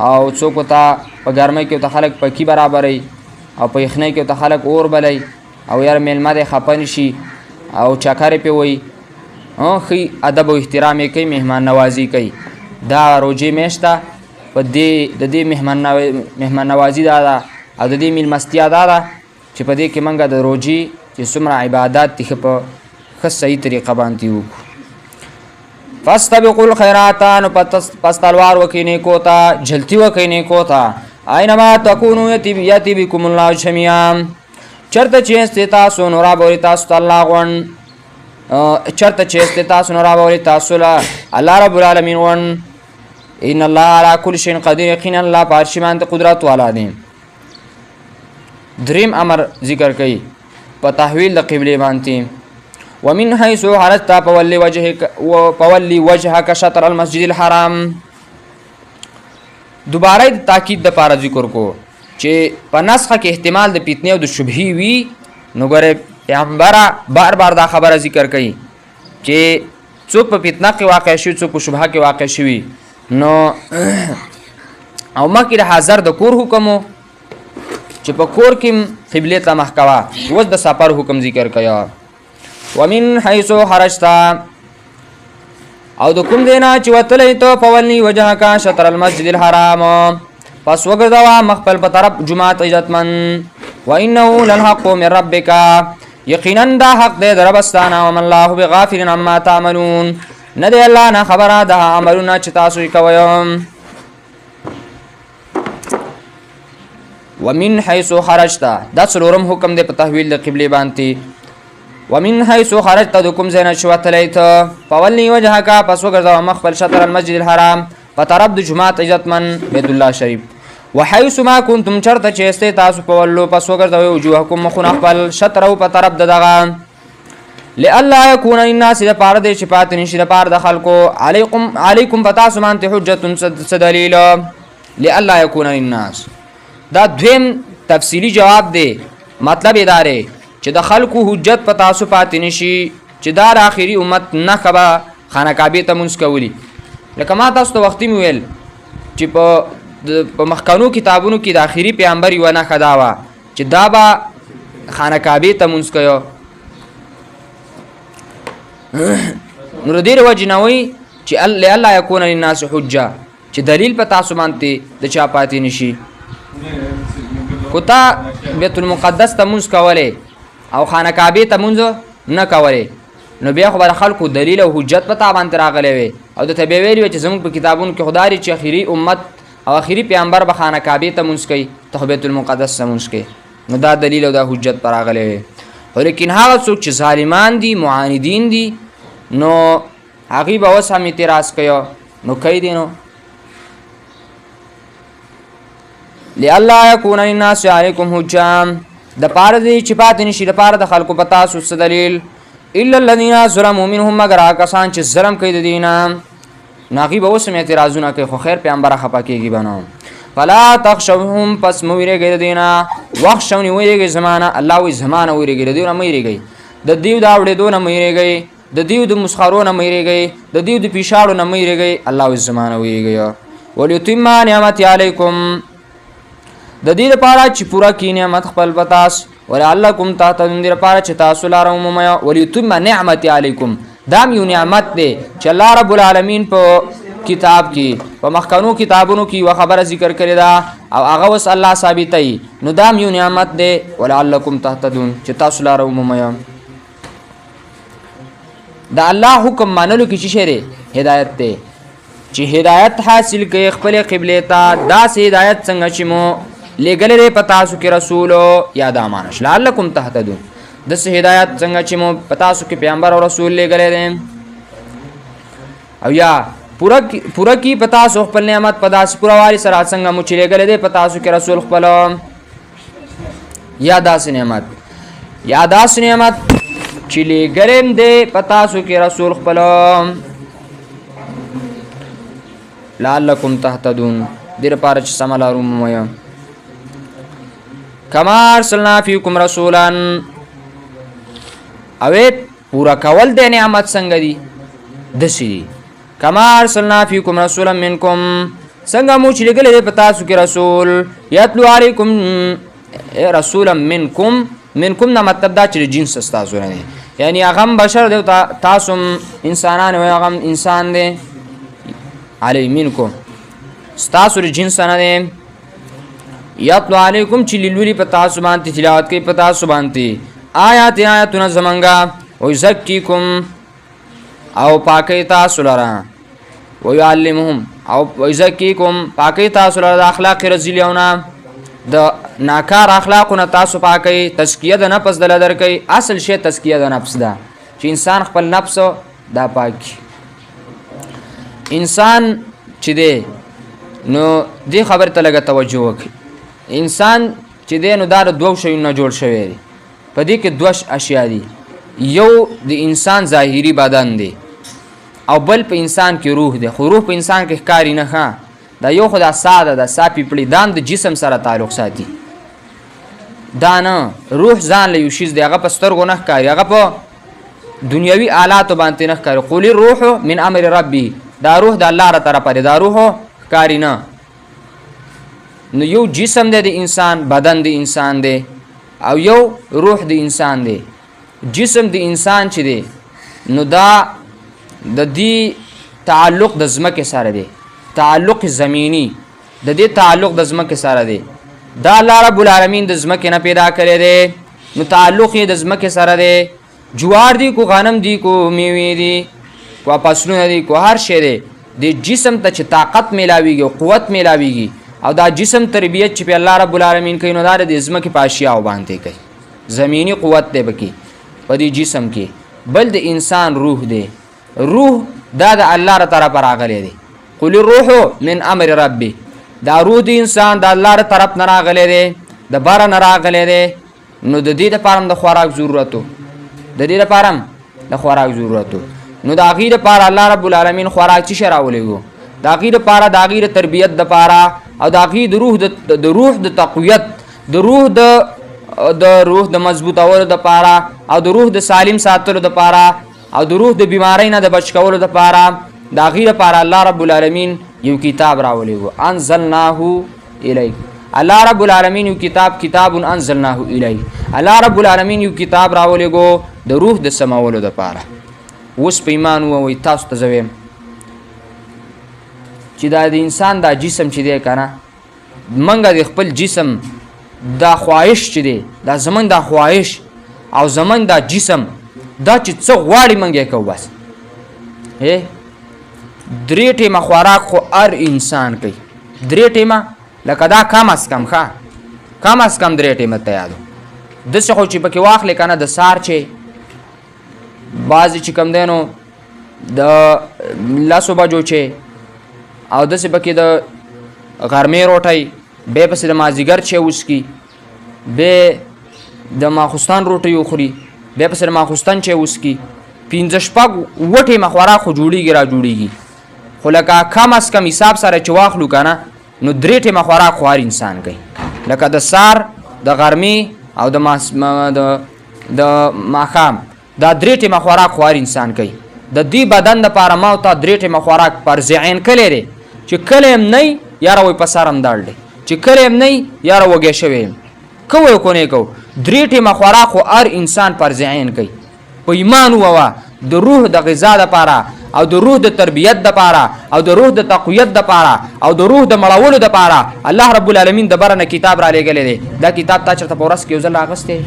او څوک ته په ګرمۍ کې ته خلک پکې برابرې، او په یخنۍ کې ته خلک اور بلې، او یار میلمه دې خفه نشي او چکرې پې وایي. ښه ادب او احترام یې کوي، مهمان نوازي کوي. دا روزې میاشت ده، په دې د دې مهمان نوازي دا ده او د دې میلمستیا دا ده چې په دې کې موږ د روزې چې څومره عبادات دي په ښه صحیح طریقه باندې وکړو. فاستبقوا الخيرات، نو پس تلوار وکړئ نیکو ته، جلتی وکړئ نیکو ته. اینما تکونوا یأتی بکم الله جمیعا، چرته چې استې تاسو نو رابولي تاسو ته الله غوڼ، چرته چې استې تاسو نو رابولي تاسو له الله رب العالمین غوڼ. ان الله علی کل شیء قدیر، یقینا الله په هر شي باندې قدرت والا دی. دریم امر ذکر کوي په تحویل د قبله باندې. ومن حيث خرجت فولي وجهك شطر المسجد الحرام. دوباره د تاکید د پاره ذکر کو چې په نسخه کې احتمال د فتنې او د شبهې وي. نو ګوره پیغمبره بار بار دا خبره ذکر کوي چې څوک په فتنه کې واقع شي، څوک په شبهه کې واقع شي. نو او مکه د حاضر د کور حکم چې په کور کې قبله ته مخ کوا، اوس د سفر حکم ذکر کیا. ومن حيث خرجت، او د کوم دینا چې وتلې ته فولي وجهك شطر المسجد الحرام، پس وګرځوا مخبل په طرف جمعه عزتمن. وانه للحق من ربك، یقینا دا حق دې دربستانه. وما الله بغافل عما تعملون، نه دی الله نه خبره ده عملونه چې تاسو یې کوئ. ومن حيث خرجت، دا څلورم حکم دی په تحویل د قبله باندې. ومن حيث خرجت دكم زين شوتليت فولي وجهك پس وګرځاو مخبل شطر المسجد الحرام په طرف د جمعه عزتمن بیت الله شریف وحيث ما كنتم چرته چې استه تاسو په ولو پس وګرځاو وجوهکم مخون خپل شطر او په طرف دغه لئلا يكون الناس لپاره د شفاعت نشي لپاره د خلکو علیکم پتاسو مانته حجت دلیل لئلا يكون الناس دا دویم تفصیلی جواب دی مطلب اداره چې د خلکو حجت پتاسو پات نشي چې دا اخیری امت نه خبا خانه کعبه ته منځ کولی لکه ما تاسو ته وختي ویل چې په مخکانو کتابونو کې د اخیری پیغمبر یو نه خداوا چې دا با خانه کعبه ته منځ کوي نور دیر وجنوي چې الله يكون للناس حجه چې دلیل په تاسو باندې د چا پاتې نشي کوتا بیت المقدس ته منځ کوله او خانه کعبه ته منځ نه کوله نو بیا خو بر خلکو دلیل او حجت پتا باندې راغلی وي او د تبي ویلی چې زموږ په کتابونو کې خدای چې اخیری امت او اخیری پیغمبر به خانه کعبه ته منځ کوي ته بیت المقدس ته منځ کوي نو دا دلیل او دا حجت پر راغلی وي ولیکن هغه څوک چې ظالمان دي معاندین دي نو هغه به اوس هم اعتراض کوي نو کوي دي نو لئلا يكون للناس عليكم حجه د پاره دي چې پاتې نشي د پاره د خلکو پتا سوس دلیل الا الذين ظلموا منهم مگر کسان چې ظلم کوي د دینه ناغي به اوس هم اعتراضونه کوي خو خیر پیغمبر خپه کیږي بنو فلا تخشوهم پس مویریږي د دینه وخشونی ویریږي زمانہ الله وی زمانہ ویریږي د دینه مویریږي د دیو دا وړې دونه مویریږي د دیو د مسخرونه مویریږي د دیو د پیشاړو نه مویریږي الله وی زمانہ ویریږي وليتم نعمت علیکم د دې لپاره چې پورا کی نعمت خپل پتاس ولعلکم تهتدون دې لپاره چې تاسو لاره ومومیا وليتم نعمت علیکم دام یو نعمت دی چې الله رب العالمین په کتاب کې په مخکانو کتابونو کې و خبره ذکر کړی دا او هغه وس الله ثابتای نو دام یو نعمت دی ولعلکم تهتدون چې تاسو لاره ومومیا دا الله حکم منلو کې چې شری هدایت دی چې هدایت حاصل کړي خپل قبله ته دا سي هدایت څنګه چې مو لګلې پتا سو کې رسول یا د امانش لعلکم تهتدون د سه هدایت څنګه چې مو پتا سو کې پیغمبر او رسول لګلې دي او یا پورا کی پتا سو خپل نعمت پدا سو پورا واري سره څنګه مو چې لګلې دي پتا سو کې رسول خپل یا داس نعمت چې لګلې دي پتا سو کې رسول خپل لعلکم تهتدون دیر پاره چې سمالارو مو کما ارسلنا فیکم رسولا اوه پورا کول د نعمت څنګه دي دسی کما ارسلنا فیکم رسولا منکم څنګه مو چې لګلې پتا سو کې رسول یتلو علیکم رسولا منکم نه مطلب دا چې جنس تاسو نه یعنی هغه بشر دی تاسو انسانان او هغه انسان دی علی منکم تاسو جنس نه دی یتلو علیکم چې لولي پتا سو باندې تلاوت کوي پتا سو باندې آیاتنا زمنګا او زکیکم او پاکی تاسو لرا و یعلمهم او زکیکم پاکی تاسو لرا د اخلاق رزیلیونه د ناکار اخلاقونه تاسو پاکی تزکیه د نفس د لدر کوي اصل شی تزکیه د نفس ده چې انسان خپل نفس دا پاک انسان چې دی نو دې خبر ته لګه توجه وکړي انسان چې دی نو دا دوه شیونه جوړ شوی دی په دې کې دوه اشیاء دي یو د انسان ظاهری بدن دی او بل په انسان کې روح دی خو روح په انسان کې ښکاری نه ښه دا یو خو دا ساده دا ساپی پړي دام د جسم سره تعلق ساتي دا نه روح ځان له یو شیز دی هغه په سترګو نه ښکاري هغه په دنیوي آلاتو باندې نه ښکاري قول الروح من امر ربي دا روح د الله تعالی طرفه دا روح ښکاری نه نو یو جسم دی د انسان بدن د انسان دی او یو روح د انسان دی جسم د انسان چې دی نو دا د دې تعلق د زمکه سره دی تعلق زمینی د دې تعلق د زمکه سره دی دا الله رب العالمین د زمکه نه پیدا کړی دی نو تعلق یې د زمکه سره دی جوار دی کو غنم دی کو میوه دی کو فصلونه دی کو هر شی دی د جسم ته چې طاقت ملاویږي قوت ملاویږي او دا جسم تربیت چې په الله رب العالمین کوي نو دا د زمکه په اشیاء باندې کوي زمینی قوت دی بکی په دې جسم کې بل د انسان روح دی. روح دا د الله ر طرف راغلی دی. قل الروح من امر ربي. دا روح د انسان د الله ر طرف نه راغلی دی، د بره نه راغلی دی. نو د دې لپاره د خوراک ضرورت و، د دې لپاره د خوراک ضرورت و. نو د هغې لپاره الله رب العالمین خوراک څه شی راولېږو؟ د هغې لپاره د هغې د تربیت دپاره او د هغې د روح د تقویت، د روح د مضبوطولو دپاره او د روح د سالم ساتلو دپاره او د روح د بیماری نه د بچ کولو دپاره د هغې لپاره الله رب العالمین یو کتاب راولېږو. انزلناه الیک. الله رب العالمین یو کتاب انزلناه الیک. الله رب العالمین یو کتاب راولېږو د روح د سمولو دپاره. اوس په ایمان ووایئ تاسو ته زه ویم چې دا د انسان دا جسم چې دی که نه، موږ د خپل جسم دا خواهش چې دی، دا زمونږ دا خواهش او زمونږ دا جسم دا چې څه غواړي موږ یې کوو. بس 3 ټیمه خوراک خو هر انسان کوي. 3 ټیمه لکه دا کم از کم 3 ټیمه ته یادو. داسې خو چې پکې واخلې که نه د سهار چې بعضې چې کوم دی نو د 10 بجو چې او داسې پکې د غرمې روټۍ، بیا پسې د مازدیګر چې وڅکي، بیا د ماخوستان روټۍ وخوري، بیا پسې د ماخوستن چې وڅکي. 5-6 ټیمه خوراک خو جوړېږي را جوړېږي. خو لکه کم از کم حساب سره چې واخلو که نه نو 3 ټیمه خوراک خو هر انسان کوي. لکه د سهار، د غرمې او د ماښام دا 3 ټیمه خوراک خو هر انسان کوي. د دې بدن دپاره ما ته 3 ټیمه خوراک فرض عین کلی دی چې کله یم نه یاره وایي په سر هم درد دی، چې کله یم نه یاره وږی شوی یم. کوو کو نه کوو 3 ټیمه خوراک خو هر انسان فرض عین کوي. په ایمان ووه د روح د غذا دپاره او د روح د تربیت دپاره او د روح د تقویت دپاره او د روح د مړولو دپاره الله رب العالمین د بره نه کتاب را لېږلی دی. دا کتاب تا چېرته په ورځ کې یو ځل راغستی؟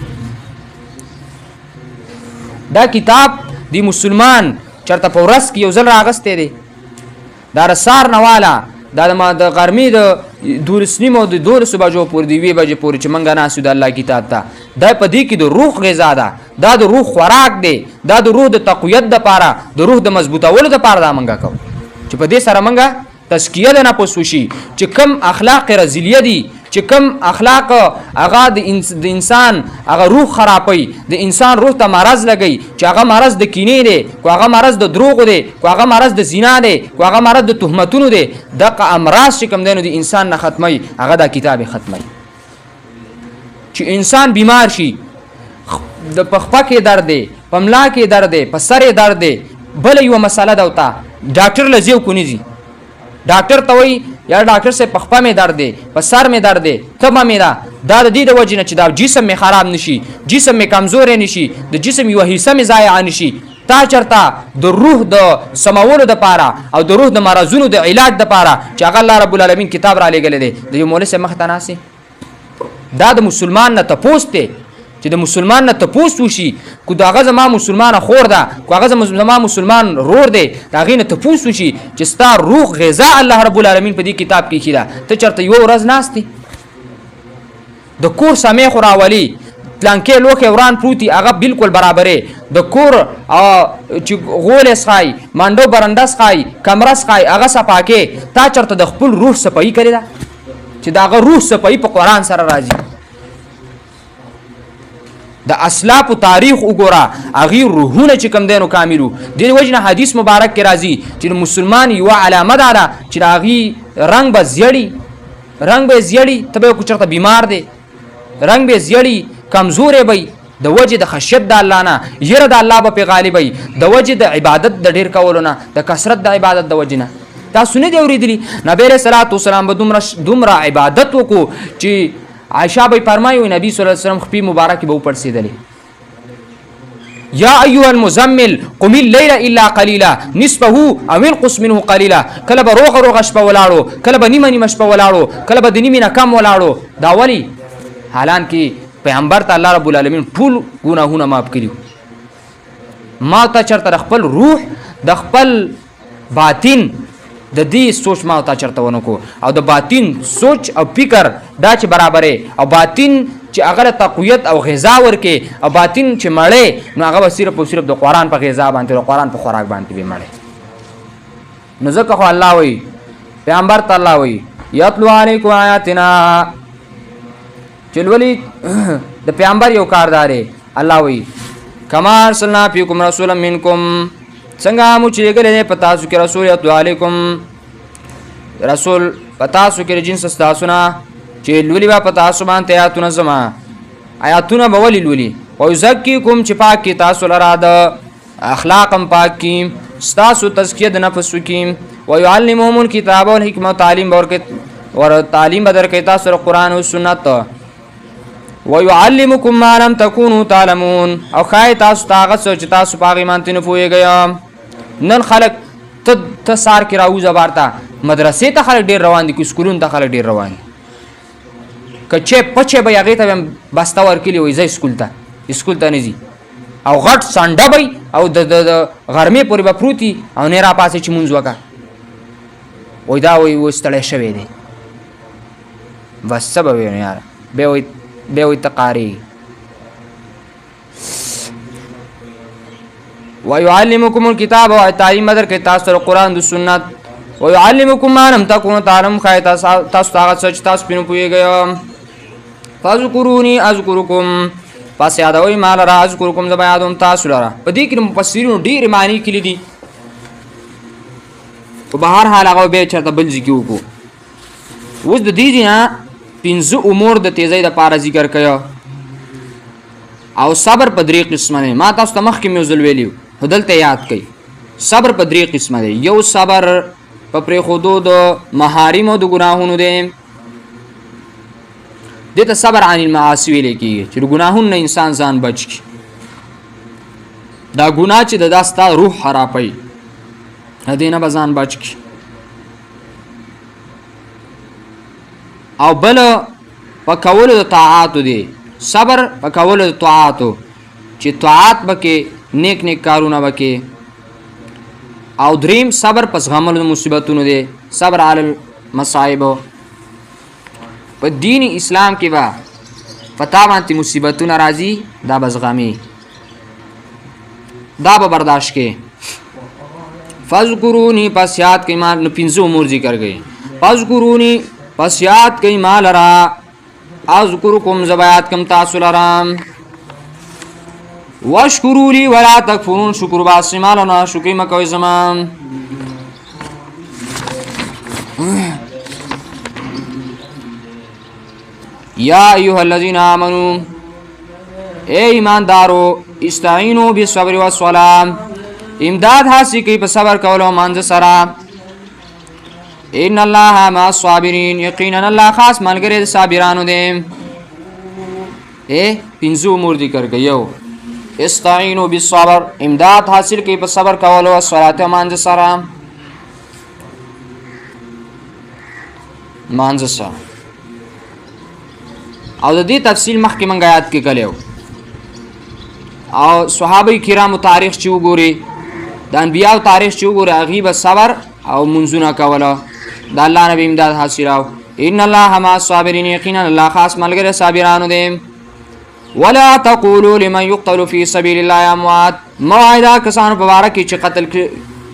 دا کتاب دی مسلمان چېرته په ورځ کې یو ځل راغستی دی؟ دا د سهار نه واله دا د غرمې د 12:30 او د 12 بجو پورې د 1 بجې پورې چې موږ ناست یو د الله کتاب ته، دا په دې کې د روح غذا ده، دا د روح خوراک دی، دا د روح د تقویت دپاره، د روح د مضبوطولو دپاره دا موږ کوو چې په دې سره موږ تزکیه د نفس وشي. چې کم اخلاق رذیلیه دي، چې کم اخلاق هغه د انسان هغه روح خرابوي، د انسان روح ته مرض لګي، چې هغه مرض د کینې دی، کو هغه مرض د دروغو دی، کو هغه مرض د زنا دی، کو هغه مرض د تهمتونو دی، دغه امراض چې کوم دی نو د انسان نه ختموي، هغه دا کتاب ختموي. چې انسان بیمار شي، د پخپه کې درد دی، په ملا کې درد دی، په سر درد دی، بله یوه مسله ده وته ډاکټر له ځیو کونیځي. ډاکټر ته وایي یا ډاکټر صاحب پخپه مې درد دی، په سر مې درد دی، تبه مې ده. دا د دې د وجې نه چې دا جسم مې خراب نشي، جسم مې کمزوری نشي، د جسم یوه حصه مې ضایع نشي. تا چېرته د روح د سمولو دپاره او د روح د مرضونو د علاج دپاره چې هغه الله رب العالمین کتاب را لېږلی دی، د یو مولوي صاحب مخې ته ناست دی. دا د مسلمان نه تپوس دی چې د مسلمان نه تپوس وشي، کو د هغه زما مسلمانه خور ده، کو هغه زما مسلمان رور دی، د هغې نه تپوس وشي چې ستا روح غذا الله رب العالمین په دې کتاب کې ایښي ده. ته چېرته یوه ورځ ناست دی د کور سمې خو راولي، پلانکې لوښی وران پروتي هغه بالکل برابرې، د کور چې غولې څښئ، مانډو برنډه څښئ، کمره څښئ، هغه صفا کې. تا چېرته د خپل روح صفایي کړې ده چې د هغه روح صفایي په قرآن سره راځي؟ د اسلافو تاریخ وګوره، هغې روحونه چې کوم دی نو کاملو. دې وجې نه حدیث مبارک کې راځي چې مسلمان یوه علامه دا ده چې د هغې رنګ به زیړي، ته به یې چېرته بیمار دی، رنګ به یې زیړي، کمزوری به د وجې د خشیت د الله نه، یره د الله به پې غالبوي، د وجې د عبادت د ډېر کولو نه، د کثرت د عبادت د وجې نه. تاسو نه دي اورېدلي نبی علیه صلات وسلام به دومره عبادت وکړو چې عائشہ به فرمایي نبی صلی الله علیه وسلم خپې مبارکې به وپړسېدلې. یا ایها المزمل قم الليل الا قلیلا نصفه او انقص منه قلیلا. کله به روغه شپه ولاړو، کله به نیمه شپه ولاړو، کله به د نیمې نه کم ولاړو. دا ولې؟ حالانکه پیغمبر ته الله رب العالمین ټول ګناهونه معاف کړي. ما ته چېرته د خپل روح د خپل باطن د دې سوچ ما ته چېرته ونه کو، او د باطن سوچ او فکر دا چې برابرې، او باطن چې هغه تقویت او غذا ورکې او باطن چې مړې نو هغه صرف او صرف د قرآن په غذا باندې د قرآن په خوراک باندې به مړې. نو ځکه خو الله وایي پیغمبر ته الله وایي یتلو علیکم آیاتنا چې لولي د پیغمبر یو کاردارې الله وایي کما ارسلنا فیکم رسولا منکم څنګه مو چې لېږلی په تاسو کې رسول یتلو علیکم رسول په تاسو کې جنس ستاسو نه چې لولي به په تاسو باندې آیاتونه زما آیاتونه به ولې لولي ویزکیکم چې پاک کې تاسو لره د اخلاقم پاک کې ستاسو تزکیه د نفس کې ويعلمهم الكتاب والحکمت تعلیم ور تعلیم بدر کې تاسو قرآن او سنت ويعلمكم ما لم تكونوا تعلمون او خای تاسو طاقت سوچ تاسو پاغي مانته نه پويږئ. نن خلق ته سار کې راوځه بارتا مدرسې ته خلک ډیر روان دي کو سکولون ته خلک ډیر روان دي کچه پچه به هغه ته بستا ورکلی وي زې سکول ته نزي او غټ سانډه بي او د غرمه پورې به پروتي او نه را پاسې چې مونږ وکا وای دا وای وستړی شوی دی بس سبب یې یار به وای تقاری ويعلمكم الكتاب او تعلیم در کې تاسو قرآن د سنت ويعلمكم ما لم تكونوا تعلمون خای تاسو هغه څه چې تاسو پینو پوهیږئ. فذكروني اذكركم پس یادوي مال را اذكركم زما یادوم تاسو لره. په دې کې مفسرینو ډېر معنی کړي دي په بهر حال هغه به چرته بل ذکر وکړو. اوس د دې نه 15 امور د تیزی د پاره ذکر کړو او صبر په درې قسمه نه ما تاسو ته مخکې مې وزل ویلیو هدلته یاد کړئ. صبر په درې قسمه دی. یو صبر په پرې خودو د محارم او د ګناهونو دی دته صبر عن المعاصی ویل کیږي چې ګناهونو نه انسان ځان بچ کی دا ګناه چې د داستا روح خرابوي هدینه بزان بچ کی او بل پکول د طاعات دی صبر پکول د طاعات چې طاعت بکې نیک کارونه بکې او دریم صبر پس غمل مصیبتونو دی صبر علی المصائب په دین اسلام کې با پتا باندې مصیبتونه راځي دا بزغمی دا به برداشت کې فذکرونی پس یاد کې ما 15 امور ذکر کړي فذکرونی پس یاد کې ما لرا اذکرکم زبیات کم تاسو لرام واشکروا لی ولا تکفرون شکر باسی مالنا شکر مکوی زمان یا ایوها الذین آمنو اے ایماندارو استعینو بالصبر والصلاة امداد حاصل کی په صبر کولو مانځ سره ان الله مع الصابرین یقینا الله خاص ملګری د صابرانو دی. اے 15 امور ذکر کيو استعینوا بالصبر امداد حاصل کی په صبر کولو او صلات مانځ سره او د دې تفصیل مخکې مونږ آیات کې کړو او صحابه کرامو تاریخ چې وګوري د انبیانو تاریخ چې وګوري هغه به صبر او منځونه کوله د الله نبی امداد حاصلو. ان الله مع الصابرین یقینا الله خاص ملګری صابرانو دی. ولا تقولوا لمن يقتل في سبيل الله اموات موعدا کسانو په واره کې چې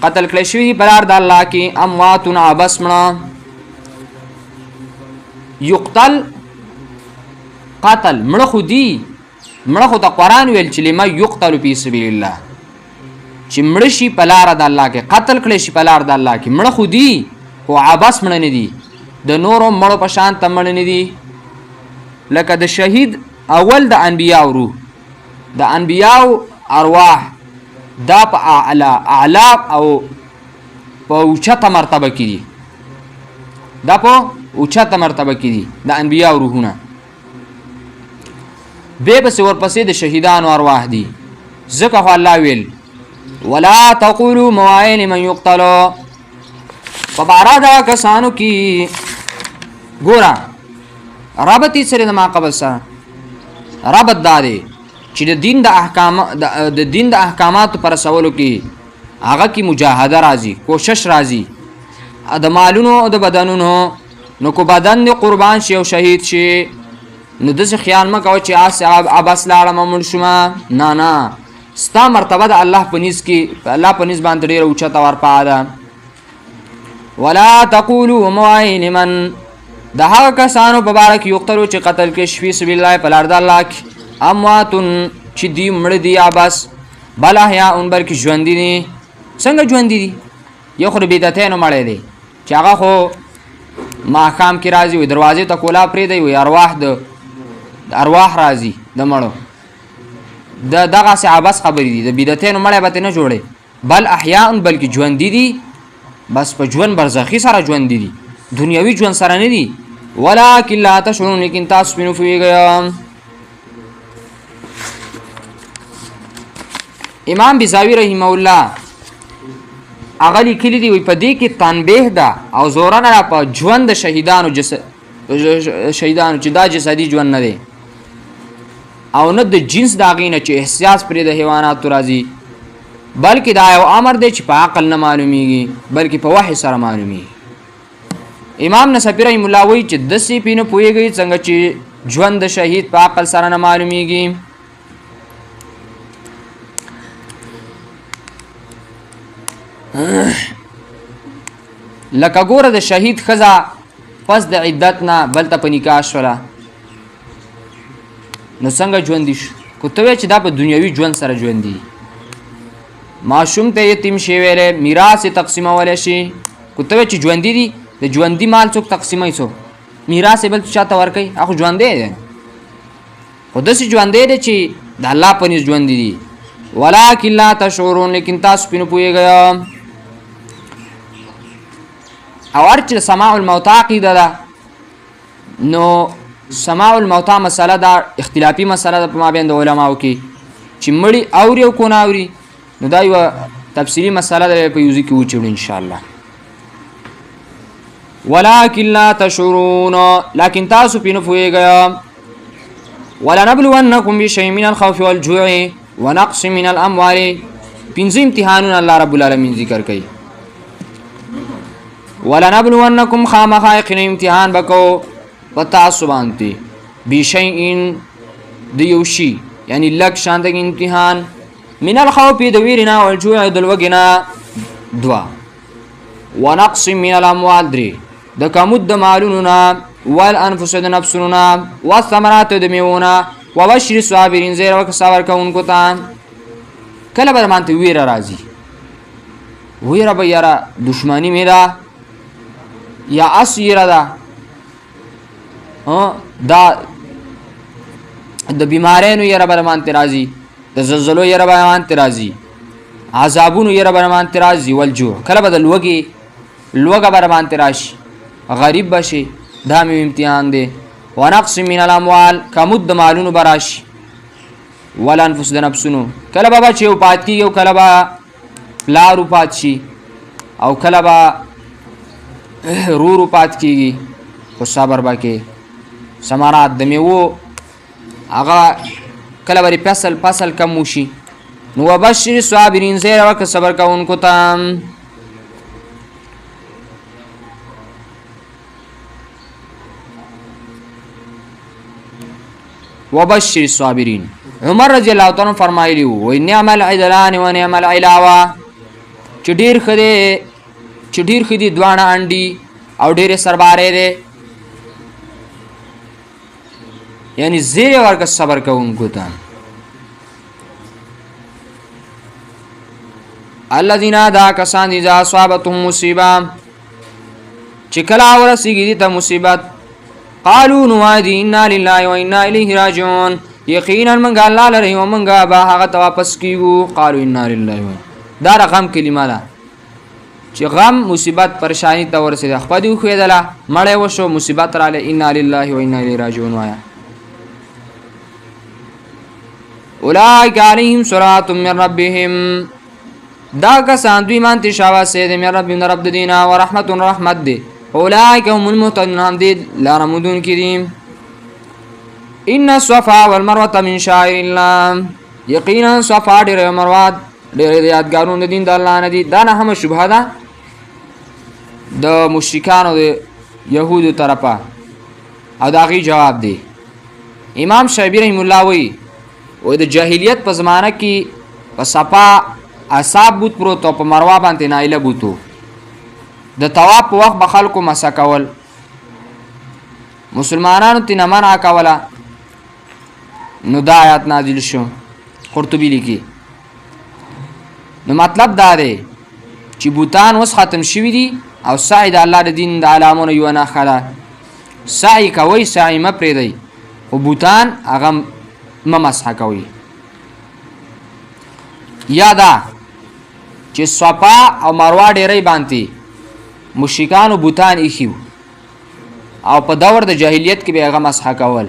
قتل کړي شوی په لار د الله کې اموات عبس مړه یقتل قتل مړه خو دی مړه خو د قرآن ویل چې لما یقتل فی سبیل الله چې مړه شي په لار د الله کې قتل کړي شي په لار د الله کې مړه خو دی خو عبس مړه نه دي د نورو مړو په شان ته مړه نه دي لکه د شهید اول د انبیاء روح د انبیاء ارواح دا په اعلی او په اوچته مرتبه کې دي دا په اوچته مرتبه کې دي د انبیاء روحونه به پس ورپسې د شهیدانو ارواح دي ځکه خو الله ویل ولا تقولوا موائل من يقتل فبارا دا کسانو کی ګورا رابطی سره د ما قبل سره رابط دادی چې د دین د احکامات پر سوالو کې هغه کی مجاهده راځي کوشش راځي د مالونو او د بدنونو نو کو بدن قربان شي او شهید شي نو داسې خیال مه کوه چې بس لاړم مړ شومه. نه ستا مرتبه د الله په نزد کې الله په نزد باندې ډېره اوچته ورپعه ده. ولا تقولوا موایي لمن د هغه کسانو په باره کې یقتلو چې قتل کې فی سبیل الله په لار د الله کې امواتن چې دی مړه دي یا بس بل احیاء بلکې ژوندي دي. څنګه ژوندي دي؟ یو خو د بدعتینو مړی دی چې هغه خو ماښام کې راځي وي دروازې ته کولا پرېږدی وي ارواح راځي د مړو دغسې عبس خبرې دي. د بدعتینو مړی به ترې نه جوړی. بل احیاء بلکې ژوندي دي بس په ژوند برزخي سره ژوندي دي دنیوي ژوند سره نه دي. ولکن لا تشعرون لیکن تاسو پې نه پوهېږئ. امام بیزاوی رحمه الله هغه لیکلي دي وایي په دې کې تنبیه ده او زورنه ده په ژوند د شهیدانو چې دا جسدي ژوند نه دی او نه د جنس د هغې نه چې احساس پرې د حیواناتو راځي بلکې دا یو امر دی چې په عقل نه معلومیږي بلکې په وحی سره معلومیږي. امام نصفي رحمه الله وایي چې داسې پې نه پوهېږئ څنګه چې ژوند د شهید په عقل سره نه معلومیږي. لکه ګوره د شهید ښځه پس د عدت نه بل ته په نکاح شوله نو څنګه ژوندي شو؟ که ته وایې چې دا په دنیوي ژوند سره ژوندي ماشوم ته یتیم شی ویلی میراث یې تقسیمولی شي. که ته وایې چې ژوندي دي د ژوندي مال څوک تقسیموي څوک میراث یې بل چا ته ورکوي هغه خو ژوندی دی خو داسې ژوندی دی چې د الله په نزد ژوندي دي. ولکن لا تشعرون لیکن تاسو پې نه پوهېږئ. او هر چې سماع الموتا عقیده ده نو سماع الموتا مسله دا اختلافي مسله ده په مابین د علماو کې چې مړي اوري او کو نه اوري نو دا یوه تفصیلي مسله ده په یوزي کې وچوړو انشاءالله. ولکن لا تشعرون لیکن تاسو پې نه پوهېږئ. ولنبلونکم بشیء من الخوف والجوع ونقص من الاموال. پنځه امتحانونه الله رب العالمین ذکر کوي. ولنبلونکم خامخا یقینا امتحان بکو په تاسو باندې بشیء د یو شي یعنی لږ شان د امتحان من الخوف د ویرې نه والجوع د لوږې نه دوه ونقص من الاموال درې د کمود د مالونو نه والانفس د نفسونو نه والثمرات د میوو نه وبشر الصابرین زیر ورکړه صبر کوونکو ته. کله به درباندې ویره راځي ویره به یاره دشمني مې ده یا اس یره ده دا د بیماریانو یره به درباندې راځي د زلزلو یره به درباندې راځي عذابونو یره به درباندې راځي والجوع کله به د لوږه به درباندې راشي غریب به شي دا مې امتحان دی. ونقص من الاموال کمود د مالونو به راشي والانفس د نفسونو کله به بچې وفات کېږي او کله به پلار وفات شي او کله به رور وفات کېږي خو صبر به کې ثمرات د میوو هغه کله به فصل کم وشي. نو وبشر الصابرین زیر ورکړه صبر کوونکو ته. وبشر الصابرین عمر رضی الله تعالی فرمایلی وو نعم العدلان و نعم العلاوه چې ډیر خدي دوانه انډي او ډیره سرباره ده یعنی زیر ورکه صبر کوونکو ته. الذين دا کسان اذا اصابتهم مصیبه چې کله ورسیږي دي ته مصیبت قالوا نوادي انا لله وانا اليه راجعون یقینا من الله لري او من به هغه ته واپس کیږو. قالوا انا لله دا رقم کلمه ده چې غم مصیبت پریشانی ته ورسېده خپدي خو دله مړې وشو مصیبت رااله انا لله وانا اليه راجعون وایا. اولئک علیهم صلوات من ربهم دا کسان دوی مان تشاوا سید من رب دینا و رحمت رحمت دی. اولئک هم المهتدون هم دی لارمودون کریم. ان الصفا والمروه من شعائر الله یقینا صفا ډېر مروه ډېر یادګارونه دین د الله نه دي. دا نه هم شبهه ده د مشرکانو د یهودو طرفه او دا غي جواب دی امام شافعي رحم الله وی د جاهلیت په زمانہ کې په صفا اصحاب بوت پروت او په مروه باندې نایله بوتو د طواف په وخت به خلکو مسا کول مسلمانانو تینا منع کوله نو دا آیات نازل شو قرطبی لیکي نو مطلب دا دی چې بوتان اوس ختم شوي دي او سعی د الله د دین د علامونو یوه نښه ده سعی کوئ سعی مه پرېږدئ خو بوتان هغه مه مسحه کوئ یا دا چې صفا او مروه ډیرۍ باندې مشرکانو بوتان ایښي او په دور د جاهلیت کې به هغه مسحه کول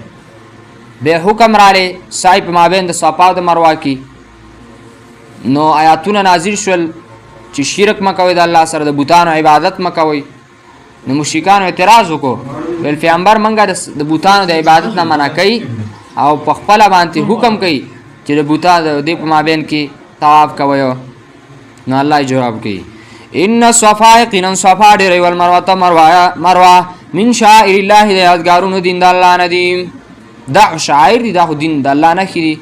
به حکم رالی سعی په مابین د صفا او د مروه کې نو آیاتونه نازل شول چې شرک مه کوئ د الله سره د بوتانو عبادت مه کوئ نو مشرکانو اعتراض وکړو ویل پیغمبر موږ د بوتانو د عبادت نه منع کوي او په خپله باندې حکم کوي چې د بوتا د دې په مابین کې طواف کوئ نو الله جواب کوي ان الصفا یقینا صفا ډیرۍ والمروه مروه من شعائر الله د یادګارونو دین د الله نه دي دا شعائر دي دا خو دین د الله نه دي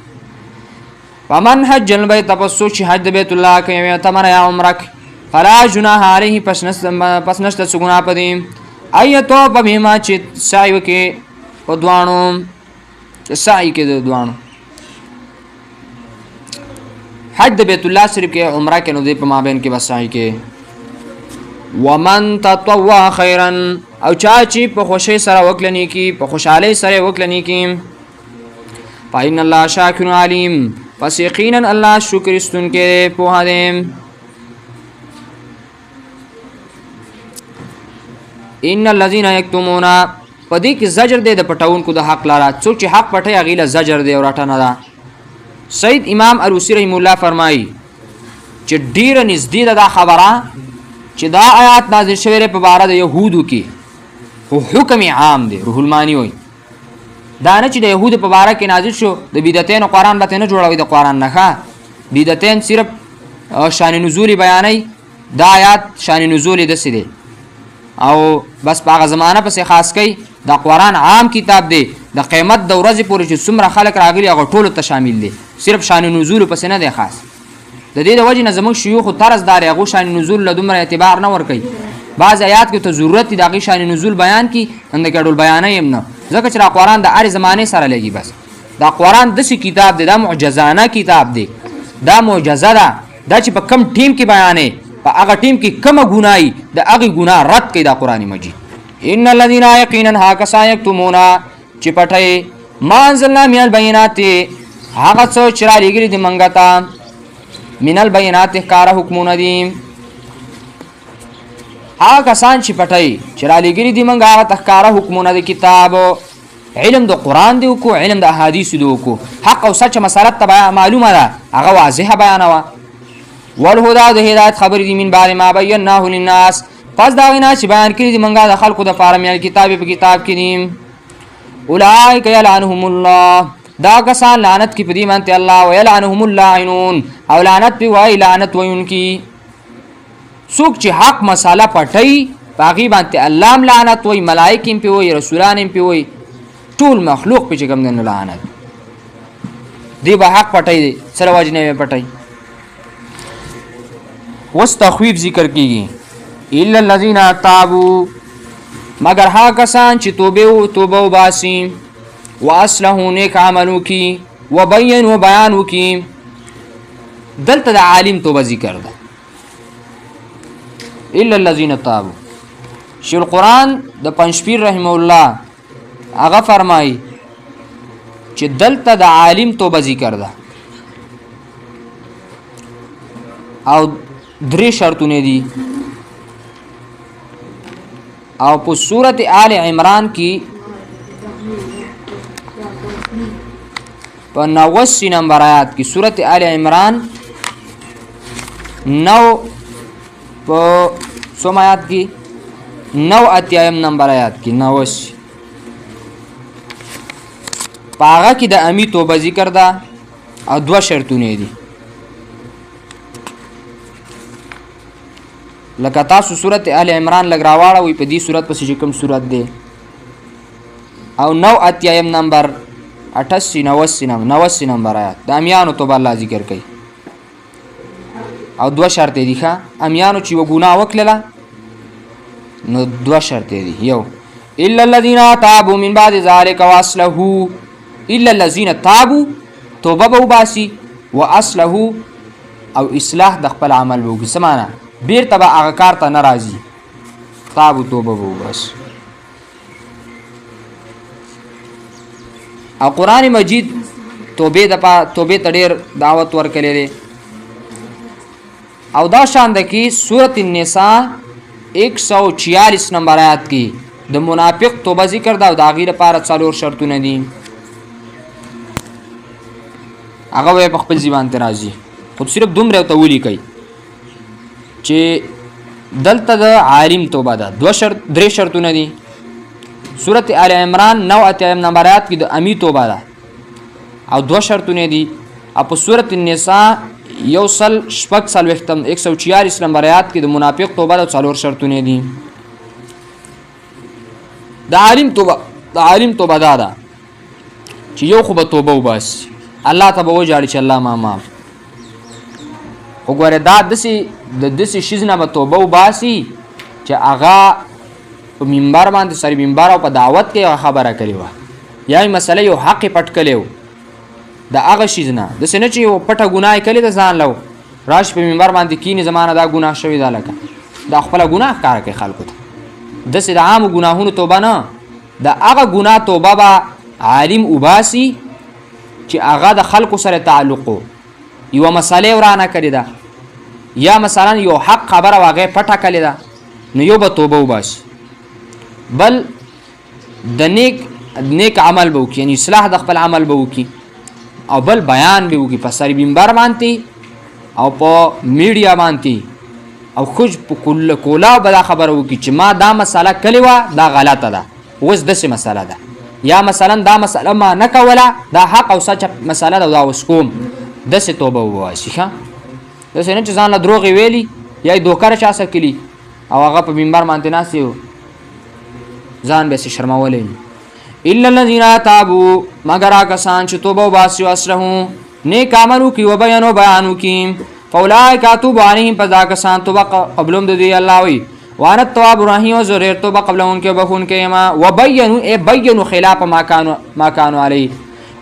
فمن حج البيت پس چې حج د بیت الله کوي تمنا یا عمرک فلا جناح علیه پس نشته څه ګناه پدې ایتو په بهما چې سعی وکي په دوانو سعی کې د دوانو حج د بیت الله صرف کې عمره کې نو دې په مابین کې بس سعی کې ومن تطوع خیرا او چا چې په خوشی سره وکړنی کی په خوشحالی سره وکړنی کی فإن الله شاکر علیم پس یقینا الله شکر استونکې په هدیم ان الذين يكتمون پدې کې زجر دی د پټونکو د حق لاره څوک چې حق پټي اغیله زجر دی او راټنه ده سید امام اروسی رحم الله فرمایي چې ډیره نږدې ده خبره چې دا آیات نازل شوی په باره د یهودو کې خو حکم عام دی روح المانی وایي دا نه چې د یهودو په باره کې نازل شو د بدعتینو قرآن به نه جوړوي د قرآن نه ښه بدعتین صرف شان نزول بیانوي دا آیات شان نزول داسې دی او بس په هغه زمانه پسې خاص کوي دا قرآن عام کتاب دی د قیامت د ورځې پورې چې څومره خلک راغلي هغه ټولو ته شامل دی صرف شان نزول پسې نه دی خاص د دې د وجې نه زموږ شیوخو طرز داري هغو شان نزول له دومره اعتبار نه ورکوي بعض آیات کې ته ضرورت دی د هغې شان نزول بیان کړي همدې کې ډول بیانوي هم نه ځکه چې دا قرآن د هرې زمانې سره لګي بس دا قرآن داسې کتاب دی دا معجزانه کتاب دی دا معجزه ده دا چې په کم ټیم کې بیانې په هغه ټیم کې کومه ګناه د هغې ګناه رد کوي دا قرآن مجید ان الذین یقینا ها کسان یکتمون چې پټوي ما انزلنا من البینات هغه څه چې رالیږلي دي موږ ته من البینات ښکاره حکمونه دي هغه کسان چې پټوي چې رالیږلي دي موږ هغه ته ښکاره حکمونه د کتاب علم د قرآن دی وکړو علم د احادیثو دی وکړو حق او سچ مسله ته معلومه ده هغه واضحه بیانوه والهدى د هدایت خبر دي من بعد ما بیناه للناس پس دا غنا چې بیان کړي دي منګه د خلکو د پاره مې کتاب په کتاب کې دي اولئک یلعنهم الله دا کسان لعنت کی پدی مانته الله ویلعنهم اللاعنون او لعنت په وای لعنت وینکی څوک چې حق مساله پټي باغی باندې الله لعنت وای ملائکه په وای رسولان په وای ټول مخلوق په کوم نه لعنت دی به حق پټي دي سره واجنه پټي وس تخویف ذکر کیږي الا الذين تابوا مگر ها کسان چې توبه وباسي واصلحوا نیک عملو کی وبینوا بیانو کی دلته د عالم توبه ذکر ده الا الذين تابوا شیخ القرآن د پنځپیر رحم الله هغه فرمایي چې دلته د عالم توبه ذکر ده او درې شرطونه دي او په سورت آل عمران کی په 89 نمبر آیات کی سورت آل عمران 9 په سوم آیات کی 9 اتیایم نمبر آیات کی 90 پاغه کی د امی توبه ذکر ده او دو شرطونه دي لکه تاسو سورت آل عمران لګراواړه وي په دې سورت پسې کوم سورت دی او 9 اتیایم نمبر 88 89 نمبر آیات د امیانو توبه الله ذکر کوي او دوه شرط دي ښه امیانو چې و ګناه وکړله نو دوه شرط دي یو الا الذين تابوا من بعد ذلك واصلحوا الا الذين تابوا توبه به وباسي واصلحوا او اصلاح د خپل عمل وکړي سمانه بیرته به هغه کار ته نه راځي تابو توبه به وباسي او قرآن مجید توبه ته ډېر دعوت ورکړی دی او دا شان ده کې سورة النساء 146 نمبر آیات کې د منافق توبه ذکر ده او د هغې لپاره 4 شرطونه دي هغه به په خپل زبان ته راځي خو صرف دومره ورته ولیکئ چې دلته د عالم توبه ده 3 شرطونه دي سورة آل عمران 9 نمبر آیات کې د امی توبه ده او 2 شرطونه دي او په سورة النساء 146 نمبر آیات کې د منافق توبه ده 4 شرطونه دي د عالم توبه دا ده چې یو خو به توبه وباسي الله ته به وجاړي چې الله ما معاف وګوره دا داسې شیز نه به توبه وباسي چې هغه په منبر باندې سر منبر او په دعوت کې خبره کړې وه یا مسله یو حق پټ کړی و د هغه شیز نه داسې نه چې یو پټه ګناه یې کړې ده ځان له راشي په منبر باندې کینې زمانه دا ګناه شوې ده لکه دا خپله ګناه ښکاره کوي خلکو ته داسې د عامو ګناهونو توبه نه د هغه ګناه توبه به عالم وباسي چې هغه د خلکو سره تعلق و یوه مسله ورانه کړې ده یا مثلا یو حق خبره و هغه پټه کړې ده نو یو به توبه وباسي بل د نیک عمل به وکړي یعنی اصلاح د خپل عمل به وکړي او بل بیان به وکړي په سر منبر باندې او په میډیا باندې او خوج په کولا به دا خبره وکړي چې ما دا مسله کړې وه دا غلطه ده اوس داسې مسله ده یا مثلا دا مسله ما نه کوله دا حق او سچ مسله ده دا اوس کوم داسې توبه وباسي ښه داسې نه چې ځان له دروغې ویلي یا یې دوکره چا سره کلي او هغه په منبر باندې ناست یو ځان به یې شرمولی الا الذین تابوا مگر هغه کسان چې توبه وباسي واصلحوا نیک عمل وکړي وبیان وکړي فاولئک اتوب علیهم پس دا کسان توبه قبلوم د دوی الله وي وانا التواب الرحیم و زریر توبه قبلون کې بخون کې ما وبینوا خلاف ما كانوا علیه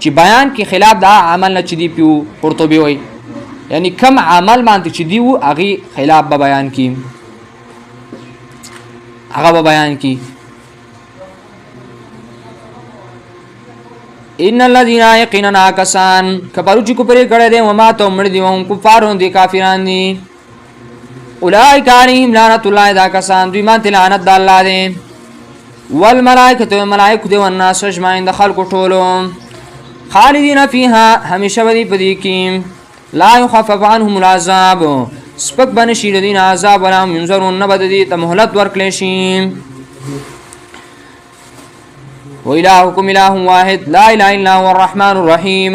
چې بیان کې خلاف دا عمل نه چې دی پیو قرطبي وي یعنی کم عمل باندې چې دی وو هغه خلاف به بیان کی ان الذين يقيننا كسان کبرو چې کو پرې کړه دي وما ته مړ دي هم کفارون دي کافران دي اولئک علیهم لعنت الله دا کسان دوی باندې لعنت د الله دی والملائکه ملائکه دي والناس اجمعین د خلق ټولو خالدین فیها همیشه بدی پدې کې لا يخفف عنهم العذاب سپک بنشي لدین عذاب ولا ينذرون نبدی ته مهلت ورکړي شي وإلهكم إله واحد لا إله إلا هو الرحمن الرحيم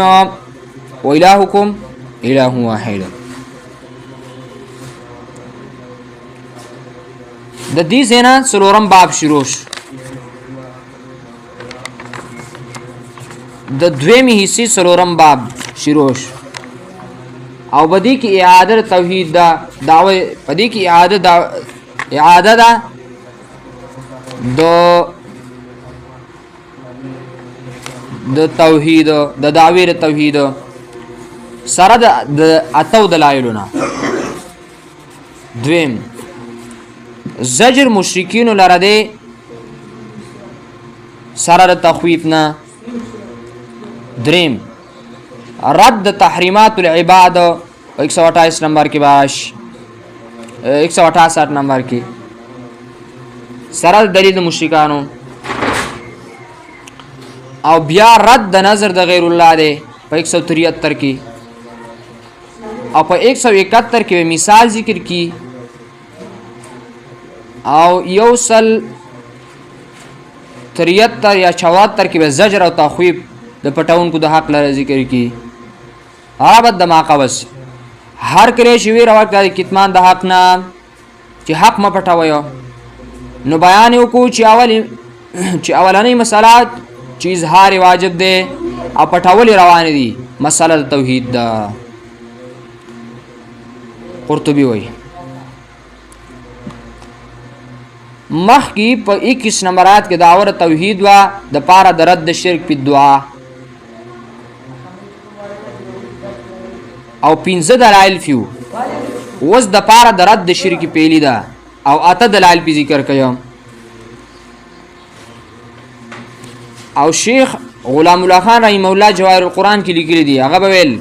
وإلهكم إله واحد د دې زینا سلورم باب شروع د دویمه حصے سلورم باب شروع او بدی کی اعاده توحید دا دعوه بدی کی اعاده دا د توحید د دعوی توحید سره د اتو دلایلونه دویم زجر مشرکین لره ده سره د تخویف نه دریم رد تحریمات العباد 128 نمبر کې باش 168 نمبر کې سره دلیل مشرکانو او بیا رد د نظر د غیر الله ده په 173 کې او په 171 کې مثال ذکر کی او یوصل 73 یا 74 کې زجر او تخویب د پټاون کو د حق لاره ذکر کی عابد د ماقبس هر کله شوی راوړ د کتمان د حق نه چې حق ما پټاوي نو بیان وکړو چې اولنې مسالات چې اظهار واجب دی او پټول روان دي مسله توحید ده. قرطبي وایي مخکې په 21 نمبرات کې داور توحید وا د پاره د رد شرک په دعا او 15 دلایل فیو وز د پاره د رد شرک پیلی ده او اته دلایل په ذکر کيم. او شیخ غلام الله خان رحم الله جواهر القرآن کې لیکلي دي هغه ویل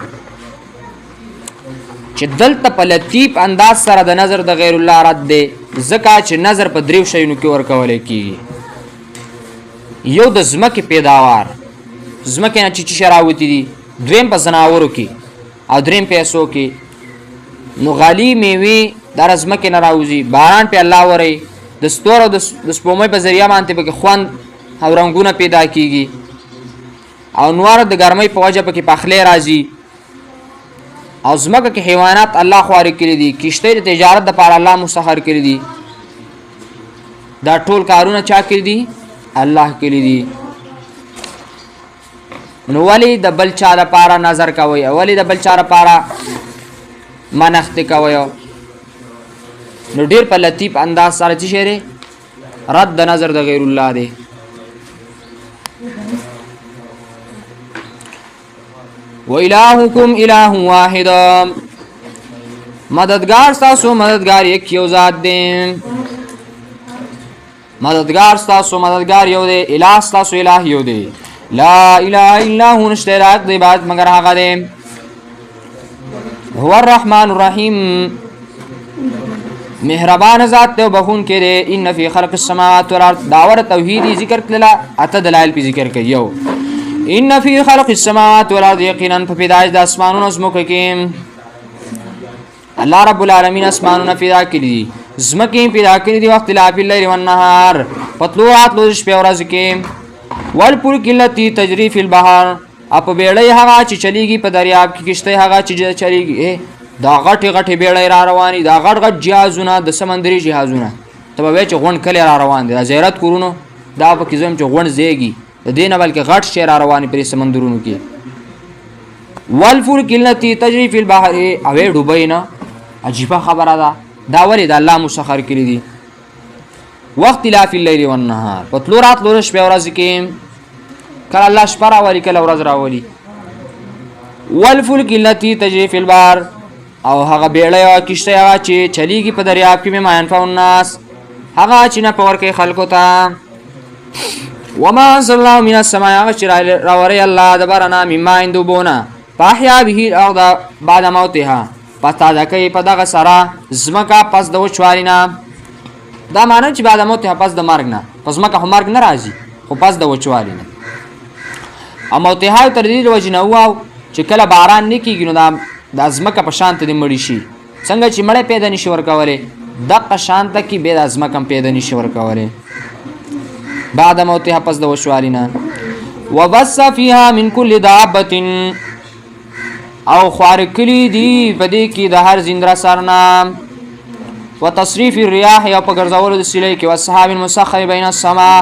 چې دلته په لطیف انداز سره د نظر د غیر الله رد دی ځکه چې نظر په دریو شیونو کې ورکولی کېږي. یو د ځمکې پیداوار ځمکې نه چې شی راوتي دي، دویم په ځناورو کې او دریم پیسو کې. نو غالي میوې دا ځمکې نه راوځي، باران په الله وری د ستورو د سپومۍ په ذریعه باندې پکې خوند او رنګونه پیدا کېږي او نوار د ګرمۍ په وجه پکې پخلی راځي او ځمکه کې حیوانات الله خواري کړي دي، کشتۍ د تجارت لپاره الله مسخر کړي دي. دا ټول کارونه چا کړي دي؟ الله کړي دي. نو ولې د بل چا لپاره نظر کوي او ولې د بل چا لپاره منښت کوي؟ نو ډیر په لطیف انداز سره چې شری رد د نظر د غیر الله دی. وَإِلَٰهُكُمْ إِلَٰهٌ وَاحِدٌ مددگار ستاسو مددگار یک یو ذات دی. مددگار ستاسو مددگار یو دی، الہ ستاسو الہ یو دی. لا الہ الا هو نشته لایق دی عبادت مگر هغه دی. هو الرحمن الرحیم مهربان ذات دی او بخون کې دی. ان فی خلق السماوات والارض داور توحیدی ذکر کړل اته دلایل په ذکر کوي. یو ان فی خلق السماوات والارض یقینا په پیدایش د اسمانونو زمکو کې الله رب العالمین اسمانونه پیدا کړي، زمکې پیدا کړي دي. وخت اختلاف الليل والنهار پتلوات لوش په ورځ کې. والفلک التي تجري في البحر اپ بیړۍ هغه چې چلیږي په دریاب کې، کشته هغه چې چلیږي. دا غټي غټي بیړۍ را رواني، دا غټ غټ جهازونه د سمندري جهازونه ته به چې غون کله را روان دي. زیارت کورونو دا په کې زم چې غون زیږي د دینه بلکې غټ شي را رواني پر سمندرونو کې. والفلک التي تجري في البحر او ډوبینا عجیبه خبره ده. دا ولې د الله مسخر کړی دي. وقت لا فی الليل والنهار پتلو رات لورش په ورځ کې کله الله شپه راولي کله ورځ راولي. والفلک التي تجري في البحر او هغه بیړۍ او کشته هغه چې چلیږي په دریاب کې ما ينفع الناس هغه چې نه پور کې خلکو ته. وما انزل الله من السماء غشر راوري الله دبرنا مما عندبونا فاحيا به الارض بعد موتها پتا دکې په دغه سره زمکا پس د وچوالینا. دا معنی چې بعد موتها پس د مرګ نه، پس مکه هم مرګ نه راځي خو پس د وچوالینا. ا موتها تر دې وجنه واو چې کله باران نکېږي نو د زمکه په شانت دې مړی شي. څنګه چې مړې پیدا نشي ورکولې دغه شانت کې به د زمکه پیدا نشي ورکولې بعد موتها پس د وشوالینا. وبث فيها من كل دابه او خوارکلی دی پدې کې د هر زندرا سرنا. وتصریف الرياح او په ګرځولو د سیلې کې والسحاب المسخر بین السماء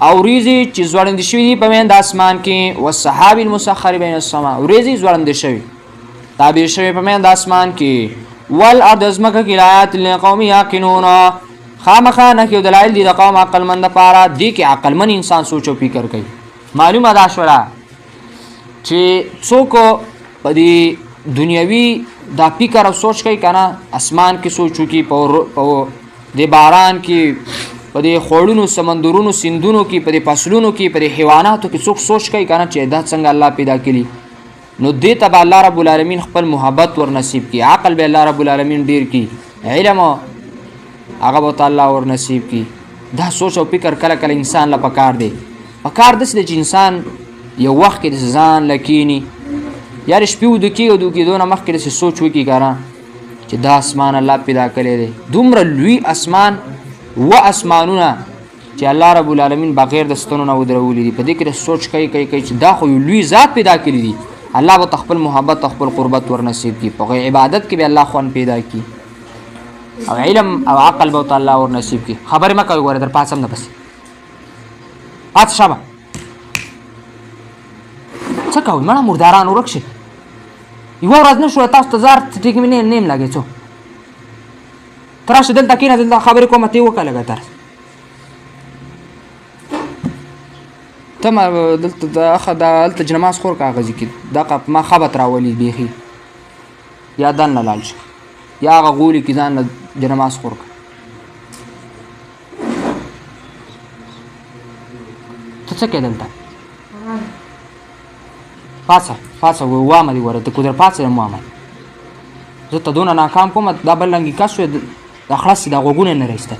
او ریزي چې زوړند شوی په من د اسمان کې. والسحاب المسخر بین السماء ریزي زوړند شوی تعبیر شوی په من د اسمان کې. والارض ازمکه کې آیات لقوم یقینون خامخا نه کې دلایل دي د قوم عقل مند لپاره دي کې عقل من انسان سوچ او فکر کوي. معلومه ده شولا چې څوک په دې دنیوي دا فکر او سوچ کوي کنه اسمان کې سوچو کې په د باران کې په دې خوړونو سمندرونو سیندونو کې په دې فصلونو کې په دې حیواناتو کې څوک سوچ کوي کنه چې دا څنګه الله پیدا کړي. نو دې ته الله رب العالمین خپل محبت ور نصیب کی، عقل به الله رب العالمین ډیر کی، علم هغه به الله ور نصیب کی. دا سوچ او فکر کله کله انسان لا پکار دی. پکار د چې انسان یو وخت کې ځان لکینی یار شپې ود کې دونه مخ کې سوچ وکي کارا چې دا اسمان الله پیدا کړی دی. دومره لوی اسمان و اسمانونه چې الله رب العالمین بغیر د ستونو نه ودرولې دي. په دې کې سوچ کوي چې دا خو لوی ذات پیدا کړی دی. الله به خپل محبت خپل قربت ور نصیب کی. په عبادت کې به الله خوان پیدا کی او علم او عقل به الله ور نصیب کی. خبر ما کوي ګوره در پاسم نه بس پات شابه څه کوئ مړه مرداران ورک شي یوه ورځ نه شوه تاسو ته زار ټیک مې نیم لګی څو ته راشه دلته کښېنه دلته خبرې کومه ته یې وکړه لږه تر ته دلته هلته چې نماز خور کاغذي کې دغه ما خبت راولي بیخي یا دننه لاړ شه یا هغه غولي کې ځان د نماز خور کړه ته څه کوې دلته پاڅه وامه دې وره ته کودر پاڅه یم وامه زه ته دونه ناکام کوم دا بل رنګې کس شوې دا خلاص دا غوږونه یې نه رایسته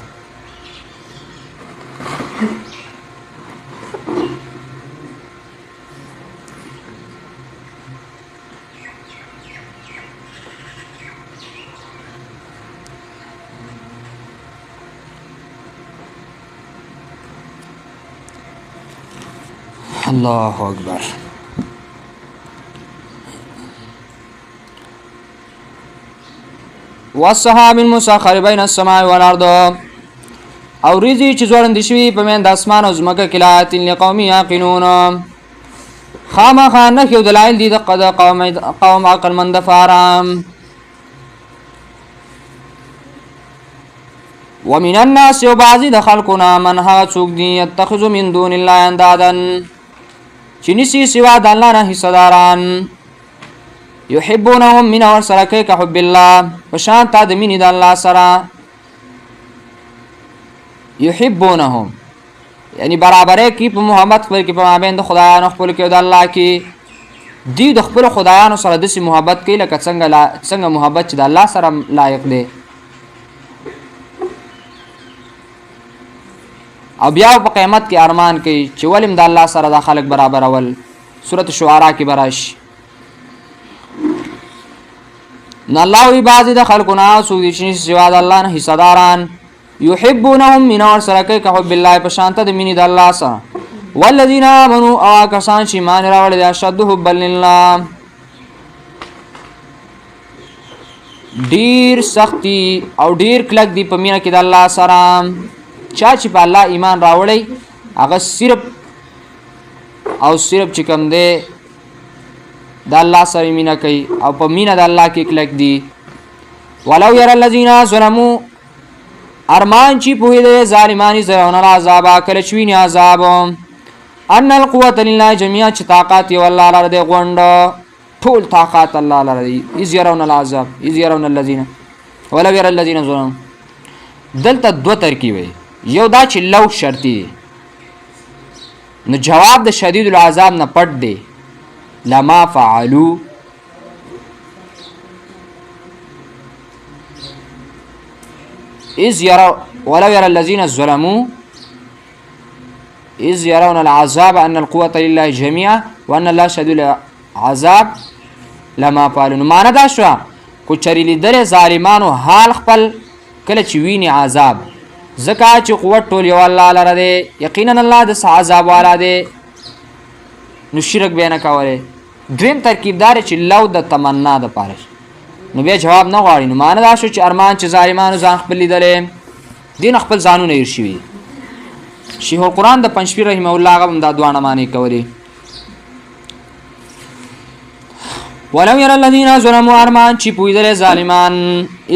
الله اکبر والسحاب المسخر بین السماء والارض او ریزی چې ځوړندې شوي په میند د اسمان او ځمکه کې لآیات لقوم یعقلون خامخا نښې او دلایل دي د قوم عقلمند دپاره ومن الناس او بعضې د خلکو نه من هغه څوک دي یتخذ من دون الله اندادا چې نیسي سوا د الله نه حصهداران یحبونهم مینه ورسره کوي که حب الله په شان تا د مینې د الله سره یحبونهم یعنی برابرۍ کوي په محبت خپل کې په مابین د خدایانو خپل کې او د الله کې دوی د خپلو خدایانو سره داسې محبت کوي لکه څنګه محبت چې د الله سره لایق دی او بیا په قیامت کې ارمان کوي چې ولې د الله سره دا خلک برابر اول سورۃ شعراء کې براشي نو الله وی بعضې د خلکو نه څوک دي چې سوا د الله نه حصهداران یحبونهم مینه ورسره کوي که حب الله په شانته د مینې د الله سره والذین آمنوا او هغه کسان چې ایمان یې راوړی دی اشد حبا لله ډېر سختي او ډېر کلک دي په مینه کې د الله سره چا چې په الله ایمان راوړی هغه صرف او صرف چې کوم دی د الله سره مینه کوي او په مینه د الله کې کلک دي ولو یری الذین ظلموا ارمان چې پوهېدی ظالمان یرون العذاب کله چې ویني عذاب ان القوة لله جميعا چې طاقت یو الله لره دی غونډ ټول طاقت الله لره دی اذ یرون العذاب اذ یرون الذین ولو یری الذین ظلموا دلته دوه ترکیب وي یو دا چې لو شرطي دی نو جواب د شدید العذاب نه پټ دی لما فعلوا اذ يروا ولو يرى الذين ظلموا اذ يرون العذاب ان القوة لله جميعا وان الله شديد العذاب لما فعلوا معنا دا شو کو چری لیدل ظالمانو حال خپل کله چې ویني عذاب زکه چې قوت ټول یو الله لره دی یقینا الله د عذاب والا دی نو شرک به نه کوله دریم ترکیب دار چې لو د تمنا د پاره نو بیا جواب نه غواړي نو معنا دا شو چې ارمان چې ظالمانو ځان خپل لیدل دین خپل ځانونه ير شي شیخ القرآن د پنځپیر رحمه الله هغه دا دوانه معنی کوي ولو يرى الذين ظلموا ارمان چې پویدل ظالمان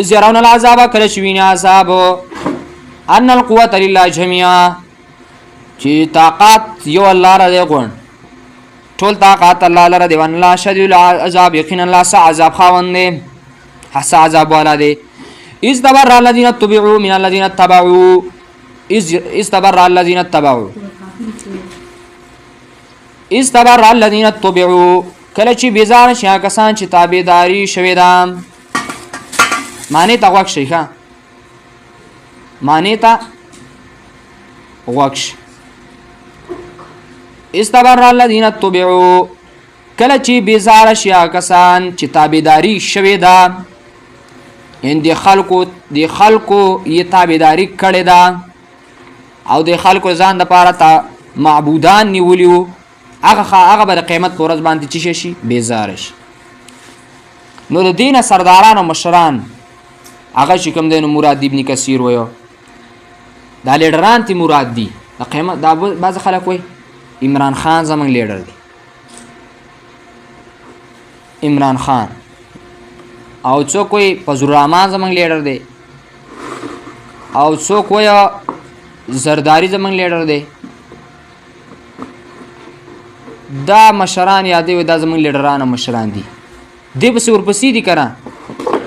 اذ يرون العذاب کله چې ویني عذاب ان القوة لله جميعا چې طاقت یو الله را دی غون ټول طاقت الله لره دی وان الله شدید العذاب یقینا الله سع عذاب خاوند دی حس عذاب والا دی اذ تبرأ الذين اتبعوا من الذين اتبعوا اذ تبرأ الذين اتبعوا اذ تبرأ الذين اتبعوا کله چې بیزار شي کسان چې تابعداري شوي ده معنی ته غوږ شي ښه معنی ته غوږ شي استبرأ الذين اتبعوا کله چې بیزار شي کسان چې تابعداري شوي ده ان د خلکو یې تابعداري کړې ده او د خلکو ځان دپاره معبودان نیولي وو هغه به د قیامت په ورځ باندې چې شي بیزاره شي نو د دینه سرداران او مشران هغه چې کوم دی نو مراد ابن کثیر وایو دا لیډران تی مراد دي د قیامت دا بعض خلک وایي عمران خان زمونږ لیډر دی عمران خان او څوک وایي فضل الرحمن زمونږ لیډر دی او څوک وایي زرداری زمونږ لیډر دی دا مشران یادوي دا زمونږ لیډران او مشران دي دې پسې ورپسې دي که نه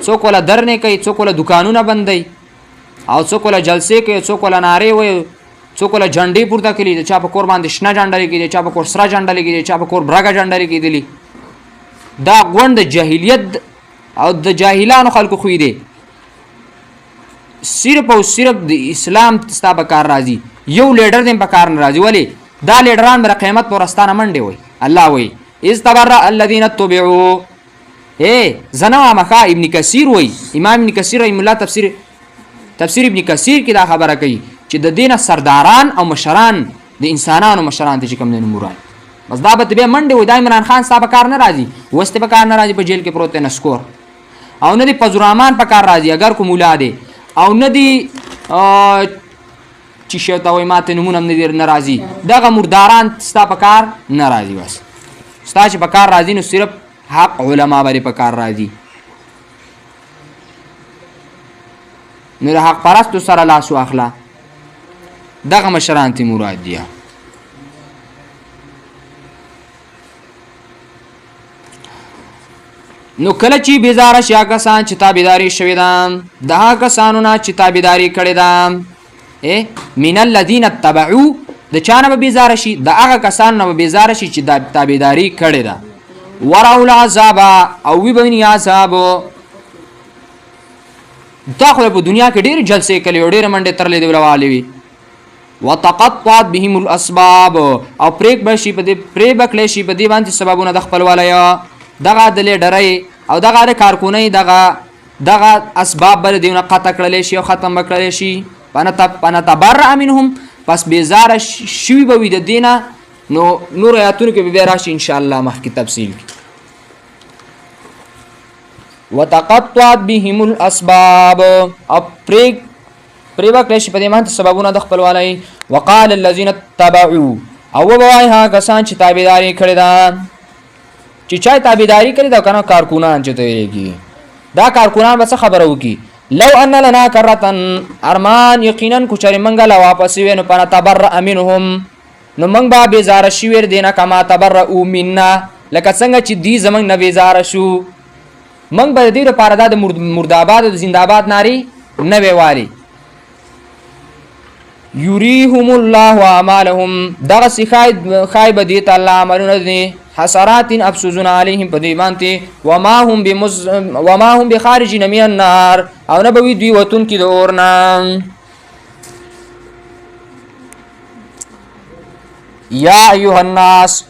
څوک ولا درنې کوي څوک ولا دکانونه بندوي او څوک ولا جلسې کوي څوک ولا نارې وایي څوک ولا جنډې پورته کړي د چا په کور باندې شنه جنډه لګېدلې چا په کور سره جنډه لګېدلې چا په کور برګه جنډه لګېدلې دا غونډ د جاهلیت او د جاهلانو خلکو خوی دی صرف او صرف د اسلام ستا په کار راځي یو لیډر دې په کار نه راځي ولې دا لیډران به قیامت پر استانه منډې وي الله وي اذ تبرأ الذين اتبعوا زنه مخا ابن کثیر وي امام ابن کثیر رحم الله تفسیر ابن کثیر کې دا خبره کوي چې د دینه سرداران او مشران د انسانانو مشران ته چې کوم نه مراد بس دا به به منډه وي دا عمران خان صاحب کار نه راځي وسته په کار نه راځي په جیل کې پروت نه سکور او نه دی فضل الرحمن په کار راځي اگر کو مولا دی او نه دی چې شوته وای ماته نمونه نه دی ناراضي دغه مرداران ستا په کار نه راځي بس ستا چې په کار راځي نو صرف حق علما باندې په کار راځي نو د حق پرستو سره لاس واخله دغه مشران ته مراد دي نو کله چې بیزاره شي هغه کسان چې تابعداري شوي ده د هغه کسانو نه چې تابعداري کړې ده من الذین اتبعوا د چا نه به بیزاره شي د هغه کسانو نه به بیزاره شي چې تابعداري کړې ده ورأوا العذاب او وبیني عذاب دا خو په دنیا کې ډېر جلسې کړي او ډېر منډې ترلې دی ولوالې وي وتقطعت بهم الاسباب او پریک بشي په دې پری بکلې شي په دې باندې سببونه د خپل ولیا دغه د لیډرۍ او دغه د کارکونۍ دغه اسباب بر دیونه قطع کړل شي او ختم کړل شي پنه تبرع منهم پس بیزار شوی به وي د دینه نو نور آیاتونو کې به راشي ان شاء الله مخکې تفصیل وتقطعت بهم الاسباب او پریک وکړل شي په دې باندې سببونه د خپل ولای وقال الذين اتبعوا او وای ها کسان چې تابعداري کړی ده چې چا تابعداري کړی دا کنه کارکونان چې تویږي دا کارکونان به څه خبره وکي لو ان لنا کرتن ارمان یقینا کوچری منګه لا واپس وینو پنه تبرأ منهم نو منګ با بیزار شي ور دینه کما تبرؤ منا لکه څنګه چې دی زمنګ نه بیزار شو منګ به دې لپاره د مرداباد او زنده‌باد ناری نه ویوالي یریهم الله اعمالهم دغه خایب دي تعالی عملونه دي حسرات افسوزون علیهم پدیمانتی وما هم بخارجین من النار او نبوی دوی وطن کی دورنا یا ایها الناس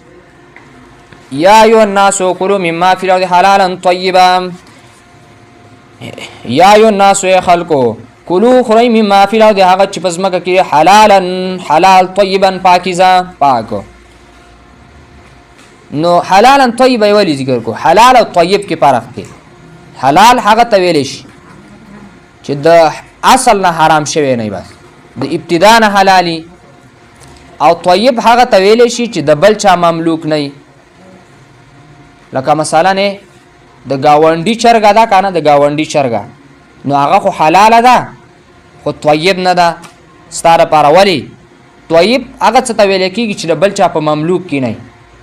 کلوا مما فی الارض حلالا طیبا یا ایها الناس خلقو کلو خورئ مما فی الارض هغه چې په ځمکه کې حلال طیبا پاکیزه پاکو نو حلالا طیب ویلی ذکر کو حلال او طیب کې فرق دی حلال هغه ته ویل شي چې د اصل نه حرام شوی نه بس د ابتدا نه حلالي او طیب هغه ته ویل شي چې د بل چا مملوک نه لکه مثلا نه د گاونډي چرګه دا کنه د گاونډي چرګه نو هغه خو حلال ده خو طیب نه ده ستاره پر ولی طیب هغه څه ته ویل کېږي چې د بل چا په مملوک کې نه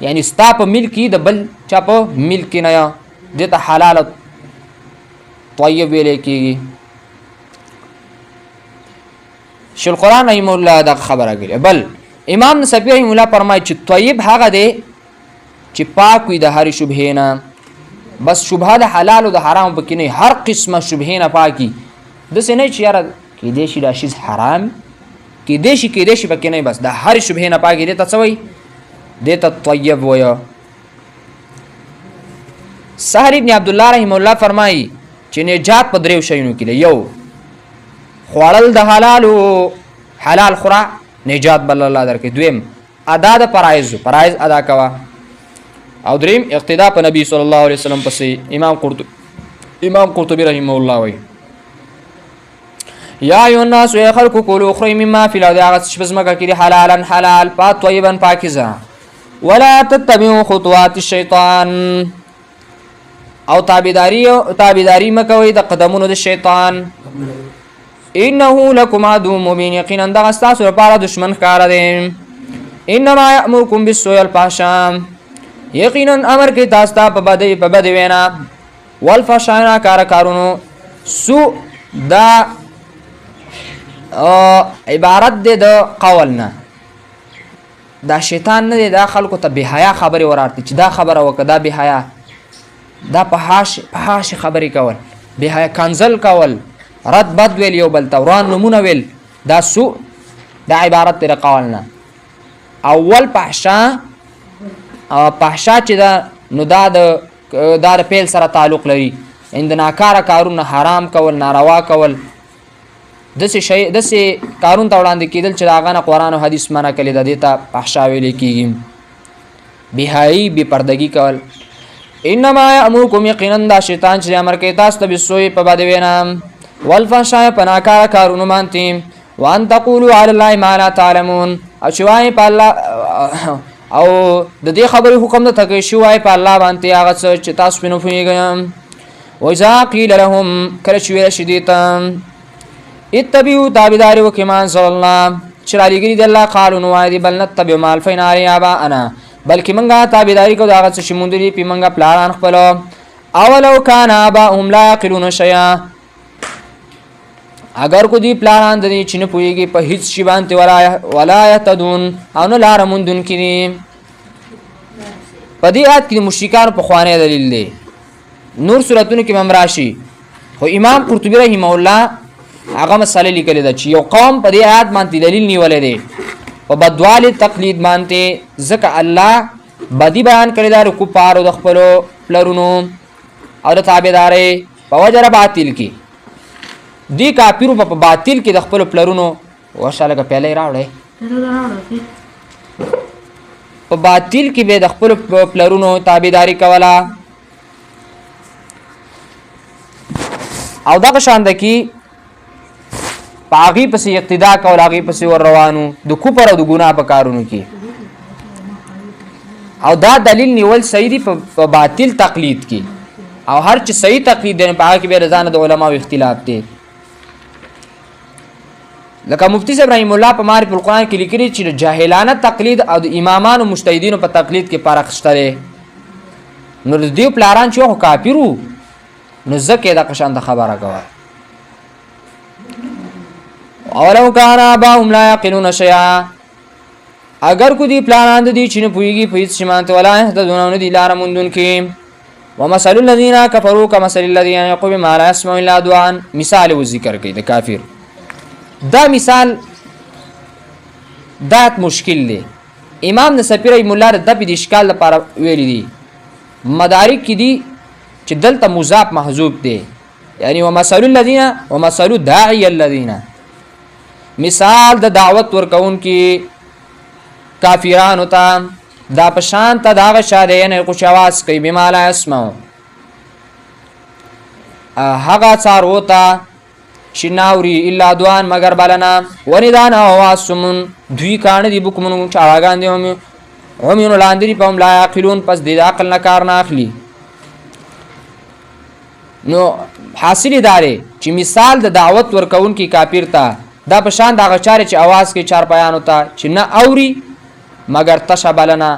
یعنی ستا په ملکی د بل چا په ملک نه یا دته حلال طیب ویل کېږي شیخ القرآن رحم الله دا خبره کوي بل امام نصفی رحم الله فرمایي چې طیب هغه دی چې پاک وي د هر شبهه نه بس شبهه د حلال او د حرام پکې نه هر قسمه شبهه نه پاکي د څه نه چې یاره کې دې شي دا شی حرام کې دې شي پکې نه بس د هر شبهه نه پاکي دې ته څه وایي دیتا طیب ویا سهر ابن عبدالله رحم الله فرمایي چې نجات په دریو شیونو کې یو خوړل د حلال خورا نجات بل الله درکې دویم ادا د فرایض ادا کوا او دریم اقتدا په نبی صلی الله علیه وسلم پسې امام قرطبی رحم الله وایي یا ایها الناس خلقوا کلوا خروا مما فی الارض هغه چې په ځمکه کې حلال پاک طیبا پاکیزه ولا تتبعوا خطوات الشیطان او تابعداري مکوئ د قدمونو د شیطان. انه لکم عدو مبین، یقینا دغه ستاسو لپاره دشمن ښکاره دی. انما یأمرکم بالسوء والفحشاء، یقینا امر کوي تاسو ته په بدې وینا والفحشاء کار کارونو. سوء دا عبارت دی د قول نه، دا شیطان نه دی، دا خلکو ته بېحیا خبرې ورارتي چې دا خبره وکړه، دا بېحیا، دا فحاش خبرې کول، بېحیا کنزل کول، رد بد ویل، یو بل ته وران نومونه ویل، دا سوء دا عبارت دی د قول نه. اول فحشا چې دا نو دا د پیل سره تعلق لري، د ناکاره کارونه حرام کول، ناروا کول، داسې کارونو ته وړاندې کېدل چې د هغه نه قرآن او حدیث منع کړي ده، دې ته فحشا ویلی کېږي. بېحیایي بې پردګي کول. انما یأمرکم، یقینا دا شیطان چې امر کوي تاسو ته بالسوء په بدې وینا والفحشاء په ناکاره کارونو باندې، وان تقولوا علی الله ما لا تعلمون، او چې وایي په الله او د دې خبرې حکم نه تکوي چې وایي په الله باندې هغه څه چې تاسو پرې نه پوهېږئ. واذا قیل لهم، کله چې ویله شي دې ته اتبعوا تابعداري وکړئ ما انزل الله، چې رالیږلي دی الله، قالوا نو وایي بل نتبع ما الفینا علیه آباءنا، بلکې موږ تابعداري کوو د هغه څه چې موندلي پې موږ پلاران خپلو. اولو کان آباؤهم لا یعقلون شیئا، اگر کو دی پلاران د دې چې نه پوهېږي په هیڅ شي باندې، ولا یهتدون، او نه لاره موندونکي دي. په دې آیت کې د مشرکانو پخوانی دلیل دی، نور صورتونو کې هم راشي، خو امام قرطبي رحمه الله هغه مسله لیکلې ده چې یو قوم په دې آیت باندې دلیل نیولی دی په بدوالي تقلید باندې، ځکه الله بدی بیان کړې ده د کفارو د خپلو پلرونو او د تابعدارۍ په وجه باطل کې. دی کافرو په باطل کې د خپلو پلرونو ورشه لکه پیاله یې راوړی، په باطل کې به د خپلو پلرونو تابعداري کوله. او دغه شان ده کې په هغې پسې اقتدا کول، هغې پسې ور روانو د کفر او د ګناه په کارونو کې. او دا دلیل نیول صحیح دی په باطل تقلید کې، او هر چې صحیح تقلید دی په هغه کې بیا د ځانه د علماو اختلاف دی. لکه مفتی صاحب رحم الله په معرف القرآن کې لیکلي چې د جاهلانه تقلید او د امامانو مجتهدینو په تقلید کې فرق شته دی. نو د دې پلاران چې خو کافر وو، نو ځکه یې دغه شان د خبره کوه. اولو کان آباؤهم لا یعقلون شیئا، اگر کو دی پلاران د دې چې نه پوهېږي په هېڅ شي باندې، ولا یهتدون، او نه دي لاره موندونکي. ومثل الذین کفروا کمثل الذین یقول بما لا یسمع الا دعاء، مثال و ذکر کوي د کافر. دا مثال دا مشکل دی. امام نصفی رحمه الله د دې اشکال لپاره ویلي دي، مدارک کې دي چې دلته مضاف محذوف دی، یعنی ومثل الذین ومثل داعی الذین، مثال د دعوت ورکوونکي کافرانو ته دا په شان ته د هغه چا دی یعنې چې اواز کوي بما لا یسمع، هغه څاروو ته چې ناوري الا دعاء مگر بلنه، وندان او اواز سمون، دوی کاڼه دي بکمون چاړاګان دي، عمیون لاندې دي په هم لا یعقلون، پس د عقل نه کار نه اخلي. نو حاصل دا دی چې مثال د دعوت ورکوونکي کافر ته دا په شان د هغه چارې چې اواز کوي چارپایانو ته چې نه اوري مگر تشه بلنه،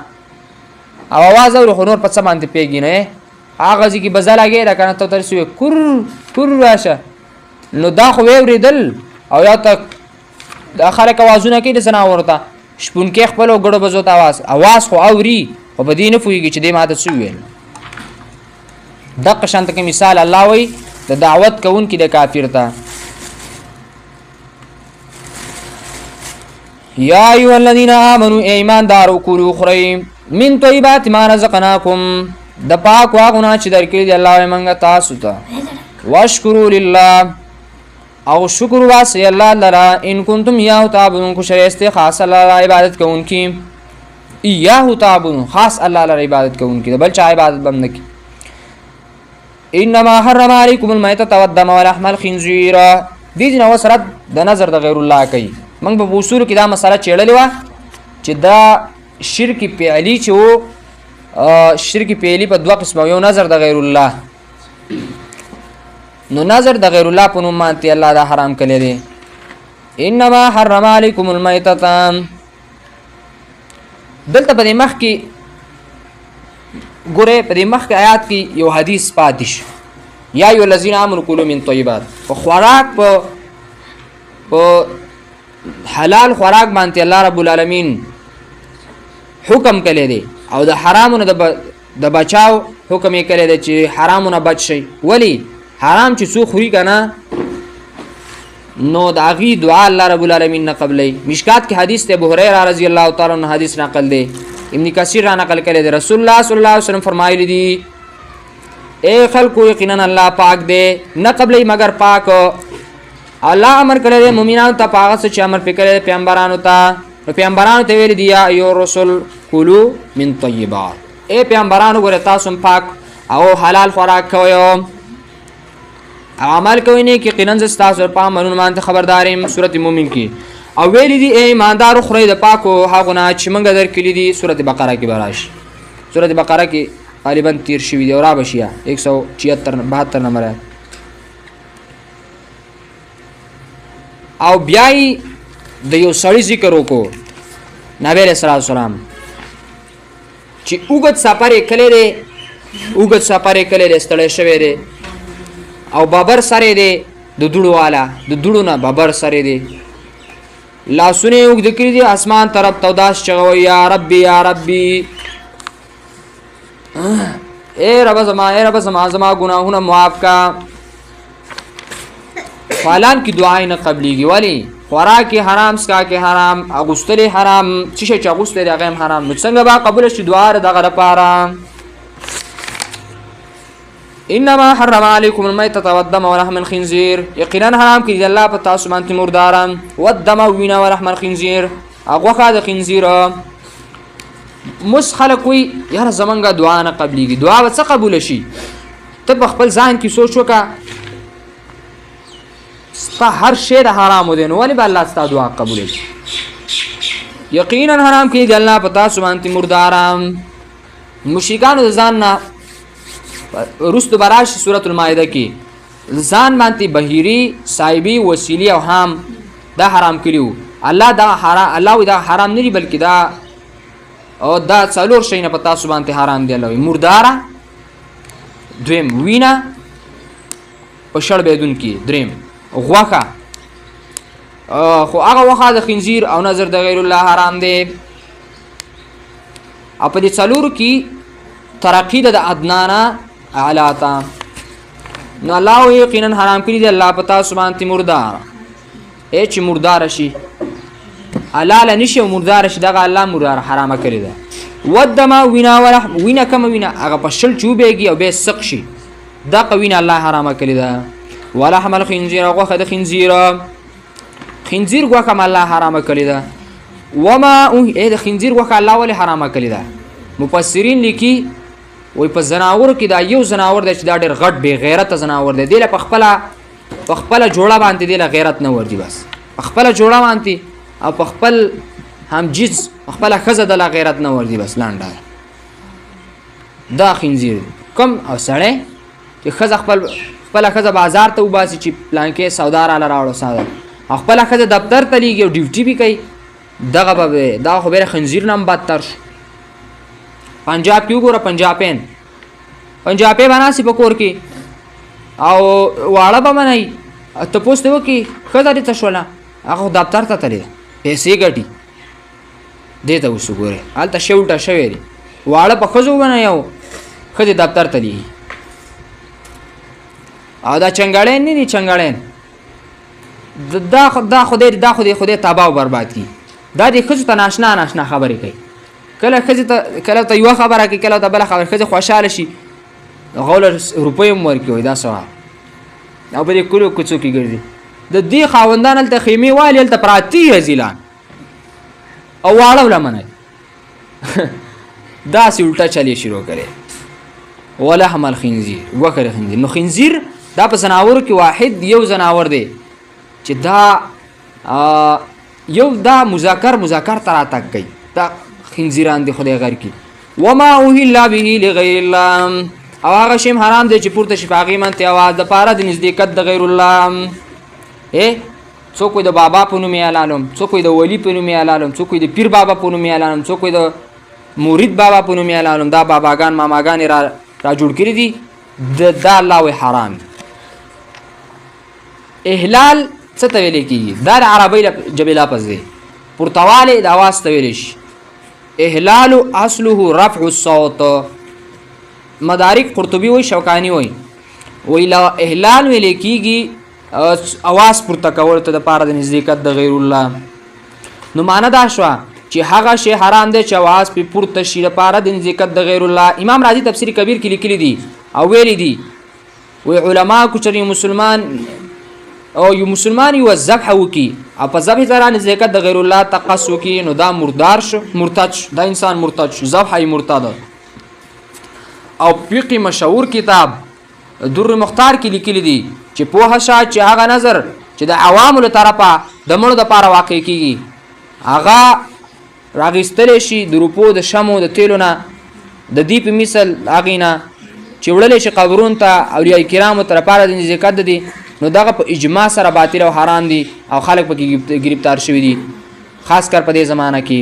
او اواز اوري خو نور په څه باندې پوهېږي نه، هغه ځای کې به زه لګېده که نه ته ورته رسوي کور راشه، نو دا خو واورېدل. او یا ته دا خلک اوازونه کوي د ځناورو ته، شپونکي خپلو ګړو بزو ته اواز خو اوري، خو په دې نه پوهېږي چې دې ما ته څه وویل. دغه شانته کې مثال الله وایي د دعوت کوونکي د کافر ته. یا ایها الذین آمنوا ایماندارو کلوا خورئ من طیبات ما رزقناکم، د پاک واغونه چې درکړي دی الله موږ تاسو ته، واشکروا لله، او شکر واسي الله لرا، ان کنتم یاه تعبدون، کو شریسته خاص الله عبادت کوونکی، یاه تعبدون خاص الله لرا عبادت کوونکی، بل چا عبادت بم نکی. انما حرم علیکم المیتة والدم ولحم الخنزیر، دې نه وسرت د نظر د غیر الله کوي. موږ په اصول کې دا مسله چېړلې وه چې دا شرک فعلي چې و، شرک فعلي په دوه قسمه، یو نظر د غیر الله نو نظر د غیر الله په نوم باندې الله دا حرام کړی دی. انما حرم علیکم المیتۃ. دلته په دې مخ کې ګوره په دې مخ کې آیات کې یو حدیث پاتې شو یا ایو الذین آمنوا کلوا من طیبات. په خوراک په حلال خوراک باندې الله رب العالمین حکم کړی دی او د حرامونو د بچاو حکم یې کړی دی چې حرامونه بچ شي. ولی حرام چې څو خوري کنه نو د هغې دعا الله رب العالمین نه قبلی. مشکات کې حدیث دی ابو هریره رضی الله تعالی عنہ حدیث نقل دی، ابن کثیر را نقل کړی دی. رسول الله صلی الله علیه وسلم فرمایلی دی اے خلقو یقینا الله پاک دی نه قبلی مگر پاک. الله امر کړی دی مومنانو ته په هغه څه چې امر پې کړی دی پیغمبرانو ته. نو پیغمبرانو ته ویلی دی یا ایو رسول کلو من طیبات. اے پیغمبرانو ګوره تاسو پاک او حلال خوراک کوئ عمل کوي نه کې قنن زستاسو په امرونو باندې خبرداریم. سورۃ مومن کې او ویلی دی اے ایماندارو خورئ د پاکو هغو نه چې موږ درکړي دي. سورۃ بقره کې به راشي. سورۃ بقره کې غالبا تیر شوي دی او را به شي 176 نمبر آیت. او بیا یې د یو سړي ذکر وکړو نبی علیه السلام چې اوږد سفر یې کلی دی، اوږد سفر یې کلی دی، ستړی شوی دی او ببر سره دی د دوړو والا، د دوړو نه ببر سره دی، لاسونه یې اوږده کړي دي اسمان طرف ته داس چغوي یا ربي یا ربي اے رب زما اے رب زما زما ګناهونه معاف کا. فالان کی دعای نه قبلیږي. ولی خوراک حرام، سکاک حرام، اغوستل حرام، چې شي چې اغوستل هغه حرام. نو څنګه به قبول شي دعا دغه لپاره؟ انما حرم علیکم المیتۃ والدم ولحم الخنزیر. یقینا حرام کړي الله په تاسو باندې مرداران والدم وینا ولحم الخنزیر هغه د خنزیر. مس خلق وي یاره زمونږه دعا نه قبلیږي. دعا به څه قبول شي؟ ته په خپل ځان کې سوچ وکړه ستا هر شی د حرامو دی نو ولې به الله ستا دعا قبول شي؟ یقینا حرام کړي الله په تاسو باندې مرداران. مشرکانو د ځان نه رستو براش سورۃ المائده کې ځان باندې بهيري صایبي وسیلی او هم دا حرام کړیو. الله دا حرام، الله دا حرام نه دی بلکې دا او دا څلور شي نه پتا سو باندې حرام دی. الله مرداره، دویم وینا په شړ بدون کې، دریم غوخه خو هغه وخه د خنزیر او نظر د غیر الله حرام دی. او په دې څلورو کې ترقی د ادنانا اعلاتا. نو الله یقینا حرام کړی دی الله پتا سبحان تی مردار اے چې مردار شي حلال نشي او مردار شي دغه الله مردار حرام کړی دی. ودم وینا ولحم وینا کم وینا هغه په شل چوبېږي او به سق شي دا قوینا الله حرام کړی دی. ولحم الخنزیر غوخه د خنزیر، خنزیر غوخه الله حرام کړی دی. وما اے د خنزیر غوخه الله ولې حرام کړی دی؟ مفسرین لیکي وای په زناور کې دا یو زناور دی چې دا ډېر غټ بې غیرت زناور دی. دی له په خپله جوړه باندې دی له غیرت نه ورځي، بس په خپله جوړه باندې او په خپل هم جنس په خپله ښځه د له غیرت نه ورځي، بس لانډه دا خنزیر. کوم او سړی چې ښځه خپله ښځه بازار ته وباسي چې پلانکې سودا راله راوړو ساده او خپله ښځه دفتر ته لیږي او ډیوټي به کوي دغه به دا خو بیا خنزیر نه هم بدتر شو. پنجاب کې وګوره پنجابی بناسي په کور کې او واړه به منئ تپوس ته وکړي ښځه دې څه شوله هغه دفتر ته تللی ده پیسې ګټي دې ته اوس وګورئ هلته شی الټه شوی دی. واړه په ښځو وبنئ او ښځې دفتر ته لیږي. او دا چنګړین نه دي، چنګړین دا خدای تباه او برباد کړي. دا د ښځو ته ناشنا خبرې کوي. کله ښځې ته کله ته یوه خبره کوي کله ته بله خبره. ښځې خوشحاله شي غوله روپۍ هم ورکوي دا ثواب. او په دې کلیو کوڅو کې ګرځي د دې خاوندان هلته خیمې والي هلته پراته هزیلان او واړه ولمنئ داسې الټه چلې شروع کړې. ولحم الخنزیر غوښه د خنزیر. نو خنزیر دا په زناورو کې واحد یو زناور دی چې دا یو دا مذکر ته راتګ کوي. دا خنزیران دی خدای غیر کی. وما اوهل به لغیر الله او هغه شی حرام دی چې پورته شي په هغې منتې اواز د پاره د نزدېکت د غیر الله. څوک د بابا په نوم یې حلالوم، څوک د ولی په نوم یې حلالوم، څوک د پیر بابا په نوم یې حلالوم، څوک د مرید بابا په نوم یې حلالوم. دا باباګان ماماګانې را جوړ کړي دي، دا الله وی حرام. احلال څه ته ویل کېږي؟ دا د عربۍ ژبې لفظ دی. پورتوالی د اواز ته ویلی شي. احلال اصله رفع الصوت. مدارک قرطبي وی، شوکانی وی احلال ویل کېږي اواز پورته کول ته د پاره د نزدېکت د غیر الله. نو معنا دا شوه چې هغه شی حرام دی چې اواز پې پورته شي د پاره د نزدېکت د غیر الله. امام راضي تفسیر کبیر کې لیکلي دي او ویلي دي وی علما کو چې مسلمان او یو مسلمان یو ذبح وکي او په ذبح سره نزدېکت د غیر الله تقص وکي، نو دا مردار شو، مرتد شو، دا انسان مرتد شو، ذبح یې مرتد. او فقه مشهور کتاب در مختار کې لیکلي دي چې پوهه شه چې هغه نظر چې د عوامو له طرفه د مړو دپاره واقع کېږي هغه راغیستلی شي د روپو د شمو د تیلو نه، د دې په مثل هغې نه چې وړلی شي قبرونو ته اولیاء کرامو ته لپاره د نزدېکت د دي، نو دغه په اجماع سره باطل او حرام دي او خلک پکې گرفتار شوي دي، خاص کر په دې زمانه کې.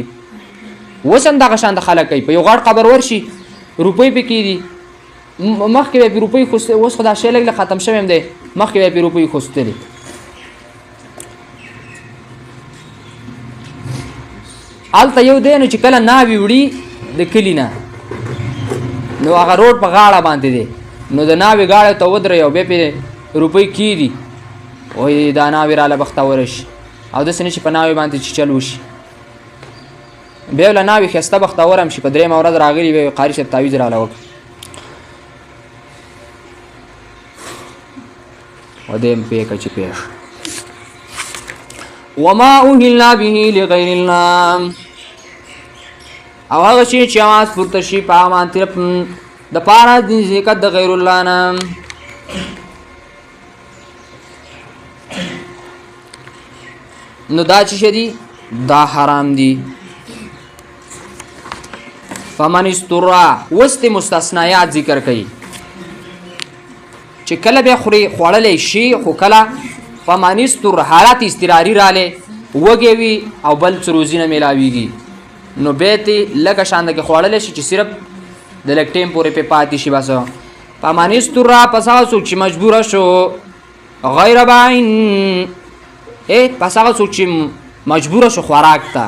اوس هم دغه شان د خلک کوي، په یو غټ قبر ورشي روپۍ پکې دي، مخکې به یې پې روپۍ خوستې، اوس خو دا شی لږ ختم شوی هم دی، مخکې به یې پې روپۍ خوستلې. هلته یو دی نو چې کله ناوې وړي د کلي نه، نو هغه روډ په غاړه باندې دی، نو د ناوې غاړې ته ودرئ او بیا پې روپۍ کېږدي، وایي دا ناوې راله بختوره شي، او داسې نه چې په ناوې باندې چې چل وشي. بیا له ناوې ښایسته بختوره هم شي، په درېیمه ورځ راغلي بیا قاري صاحب تعویض راله وکړي و دې هم پېښه چې پېښ. وما أهل به لغیر الله، او هغه شی چې اواز پورته شي په هغه باندې د پاره د نزدېکت د غیر الله نه. نو دا چې دي دا حرام دي. فمن استرا وست مستثنیات ذکر کوي چې کله به خوري خوړلې شي، خو کله فمن استر حالت استراری رااله وږي وي او بل څه روزي نه میلاویږي، نو بیت لکه شان د خوړلې شي چې صرف د لک ټیم پورې په پاتې شي. بس فمن استر پس هغه څوک چې مجبور شو غیر باین، پس هغه څوک چې مجبور شو خوراک ته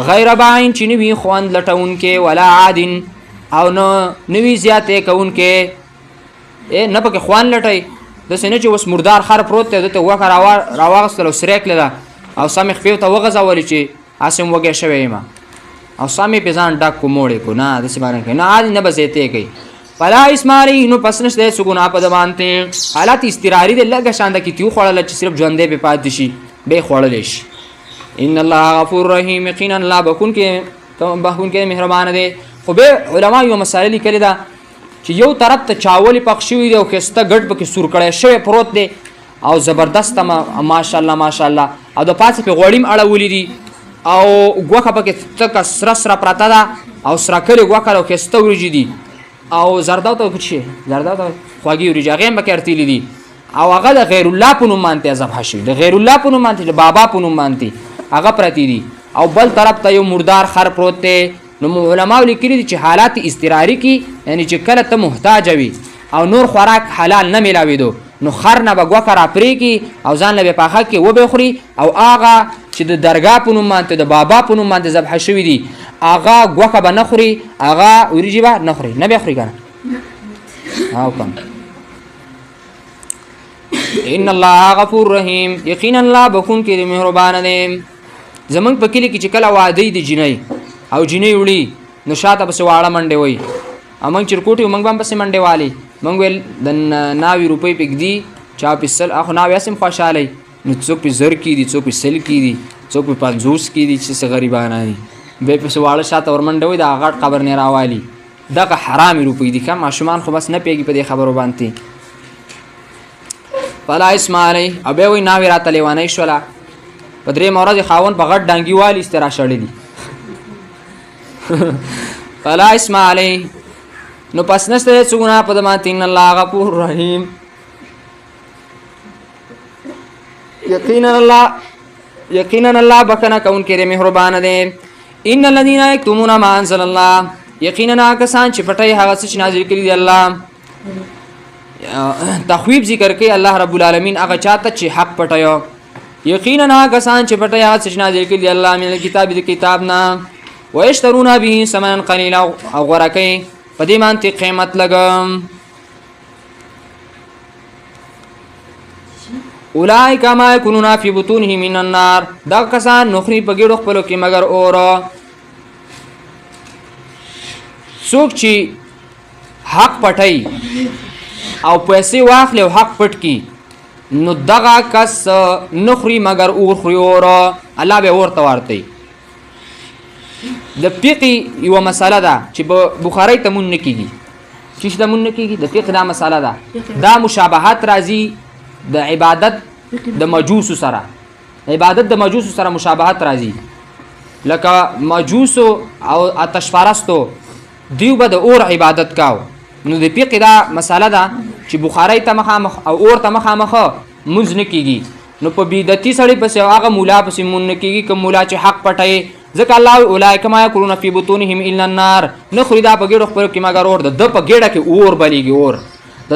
غیر باین چې نوي خوند لټون کې ولا عادن او نوي زیاتې کوون کې، نه پکې خوان لټئ. داسې نه چې اوس مردار خر پروت دی دته غوښه راواغېستل او سرې کړې ده او سمې خپې ته وغځولې چې هسې م وږی شوی یم او سمې پې ځان ډک کو موړې کو، نه داسې باندې کوي، نه عادي نه به زیاتې کوي. فلا اسم علیه، نو پس نشته څه ګناه په ده باندې. حالت استراري دی، لږه شان ده کې تیو خوړله چې صرف ژوندی پې پاتې شي بیا یې خوړلی شي. ان الله غفور رحیم، یقینا الله بخښونکی مهربانه دی. خو بیا علما یوه مسله لیکلې ده چې یو طرف ته چاولې پخ شوي دی او ښایسته ګډ پکې سور کړی شوی پروت دی او زبردسته ماشاءالله ماشاءالله، او د پاسه پې غوړي هم اړولي دي او غوښه پکې تکه سره سره پرته ده او سره کلې غوښه او ښایسته وریجې دي او زرداو ته څه زرداو ته خواږې وریجې هغې هم پکې ارتیلي دي او هغه د غیر الله په نوم باندې ذبح شوي، د غیر الله په نوم باندې د بابا په نوم باندې هغه پرتې دي، او بل طرف ته یو مردار خر پروت دی. نو علماء لیکلي دي چې حالات استراري کې، یعنی چې کله ته محتاج وي او نور خوراک حلال نه میلاوېدو، نو خر نه به غوښه راپرېږي او ځان له به پاخه کې وبې خوري، او هغه چې د درګاه په نوم باندې د بابا په نوم باندې ذبح شوي دي هغه غوښه به نه خوري، هغه وریجې به نه خوري، نه به خوري که نه او کم. ان الله غفور رحیم، یقینا الله بخښونکی دی مهربانه دی. زمونږ په کلي کې چې کله واده د جینۍ او جینۍ وړي نو شاته پسې واړه منډې وایي، او موږ چرکوټ یو موږ به هم پسې منډې والي، موږ ویل د ناوې روپۍ پرېږدي چا پې سل، خو ناوې هسې هم خوشحالی، نو څوک پې زر کې دي، څوک پې سل کې دي، څوک پې 50 کې دي چې څه غریبانه دي، بیا پسې واړه شاته ورمنډه وایي د هغه غټ قبر نه راوالي. دغه حرامې روپۍ دي که ماشومان خو بس نه پوهېږي په دې خبرو باندې. فلا اسم علیه، او بیا وایي ناوې راته لیونۍ شوله، په درېیمه ورځ یې خاوند په غټ ډانګي والي استې را شړلي. فلا اسم علیه، نو پس نشته څه ګناه په دمانته ان الله غفور رحیم یقینا الله بکنه کون کې مهربان دی ان الذين يكتمون ما انزل الله یقینا کسان چې پټي هغه څه نازل کړي دی الله تخویب ذکر کوي الله رب العالمین هغه چاته چې حق پټيو یقینا کسان چې پټي هغه څه نازل کړي دی الله من الكتاب د کتابنا ويشترون به ثمنا قليلا او غرقي په دې باندې قیمت لګم اولئک ما یکونون فی بطونهم من النار دا کسان نخری په ګډو خپلو کې مگر اور څوک چې حق پټي او پیسې واخلې او حق پټ کی نو دغه کس نخری مگر اور خوري اور الله به ورته ورته د فقه یو مساله ده چې بخاری ته مون نکېږي چې د مون نکېږي د فقه دا مساله ده دا مشابهت راځي د عبادت د مجوس سره عبادت د مجوس سره مشابهت راځي لکه مجوس او آتش پرستو دیو به د اور عبادت کاو نو د فقه دا مساله ده چې بخاری ته مخامخ او اور ته مخامخ مونږ نه کېږي نو په بدعتي سړی پسې هغه مولا پسې مون نه کېږي کوم مولا چې حق پټي ځکه الله اولئک ما یکونون فی بطونهم الا النار نه خوري دا په ګډو خپلو کې مگر اور د په ګډه کې اور بلیږي اور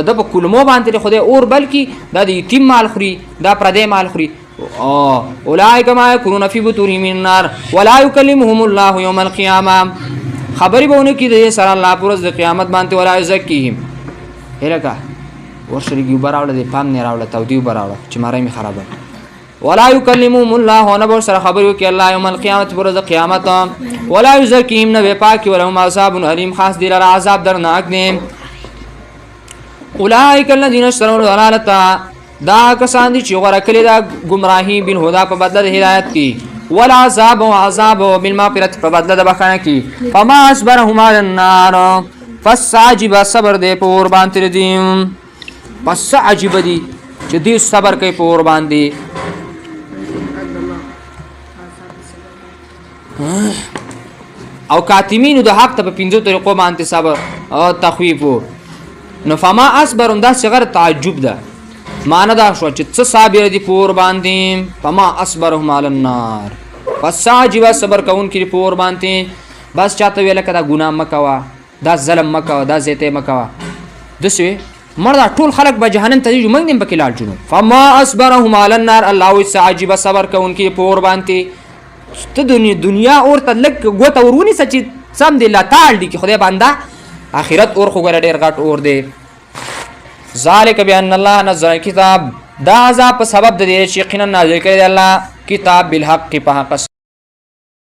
د په کلمو باندې خدای اور بلکې دا د یتیم مال خوري دا پردی مال خوري اولئک ما یکونون فی بطونهم النار ولا یکلمهم الله یوم القیامه خبرې بهونه کې د سره الله پرز د قیامت باندې ولا یزکیهم هلکه ورشرګي براوله د پام نه راوله تودی براوله چې مارای می خرابه ولا يكلمهم الله ونبر سره خبرو کې الله يوم القيامت پرز قیامت ولا يزكيهم نبي پاک ولهم عذاب اليم خاص دي لرا عذاب درناک دي اولئک الذين اشتروا الضلاله دا کسان دي چې غره کړی دا گمراهي بن هدا په بدله د هدایت کې ولا عذاب او عذاب بالمغفرة په بدله د بخښنه کې فما اصبرهم على النار فاستعجب صبر دي په اور باندې دي پس عجیب دي چې دې صبر کوي په اور باندې او کاتمینو د حق ته په پنځو طریقو باندې صبر او تخویف نو فما اصبرهم دا صغر تعجب ده معنی دا شو چې څه صابر دي پور باندې فما اصبرهم علی النار پس عجیب صبر کوون کې پور باندې بس چاته ویل کدا ګناه مکوا دا ظلم مکوا دا زیته مکوا دسوی مردا ټول خلق به جهنم ته ځي موږ نیم پکې لاړ جنو فما اصبرهم علی النار الله وسعجب صبر کوون کې پور باندې ته دنیا اور ته لک ګوت ورونی سچ سم دی لا تعال دی کی خدای بندا اخرت اور خو ګره ډیر غټ اور دی ذالک بان الله نزل کتاب دا عذاب په سبب د دې چې یقینا نازل کړی الله کتاب بالحق په حق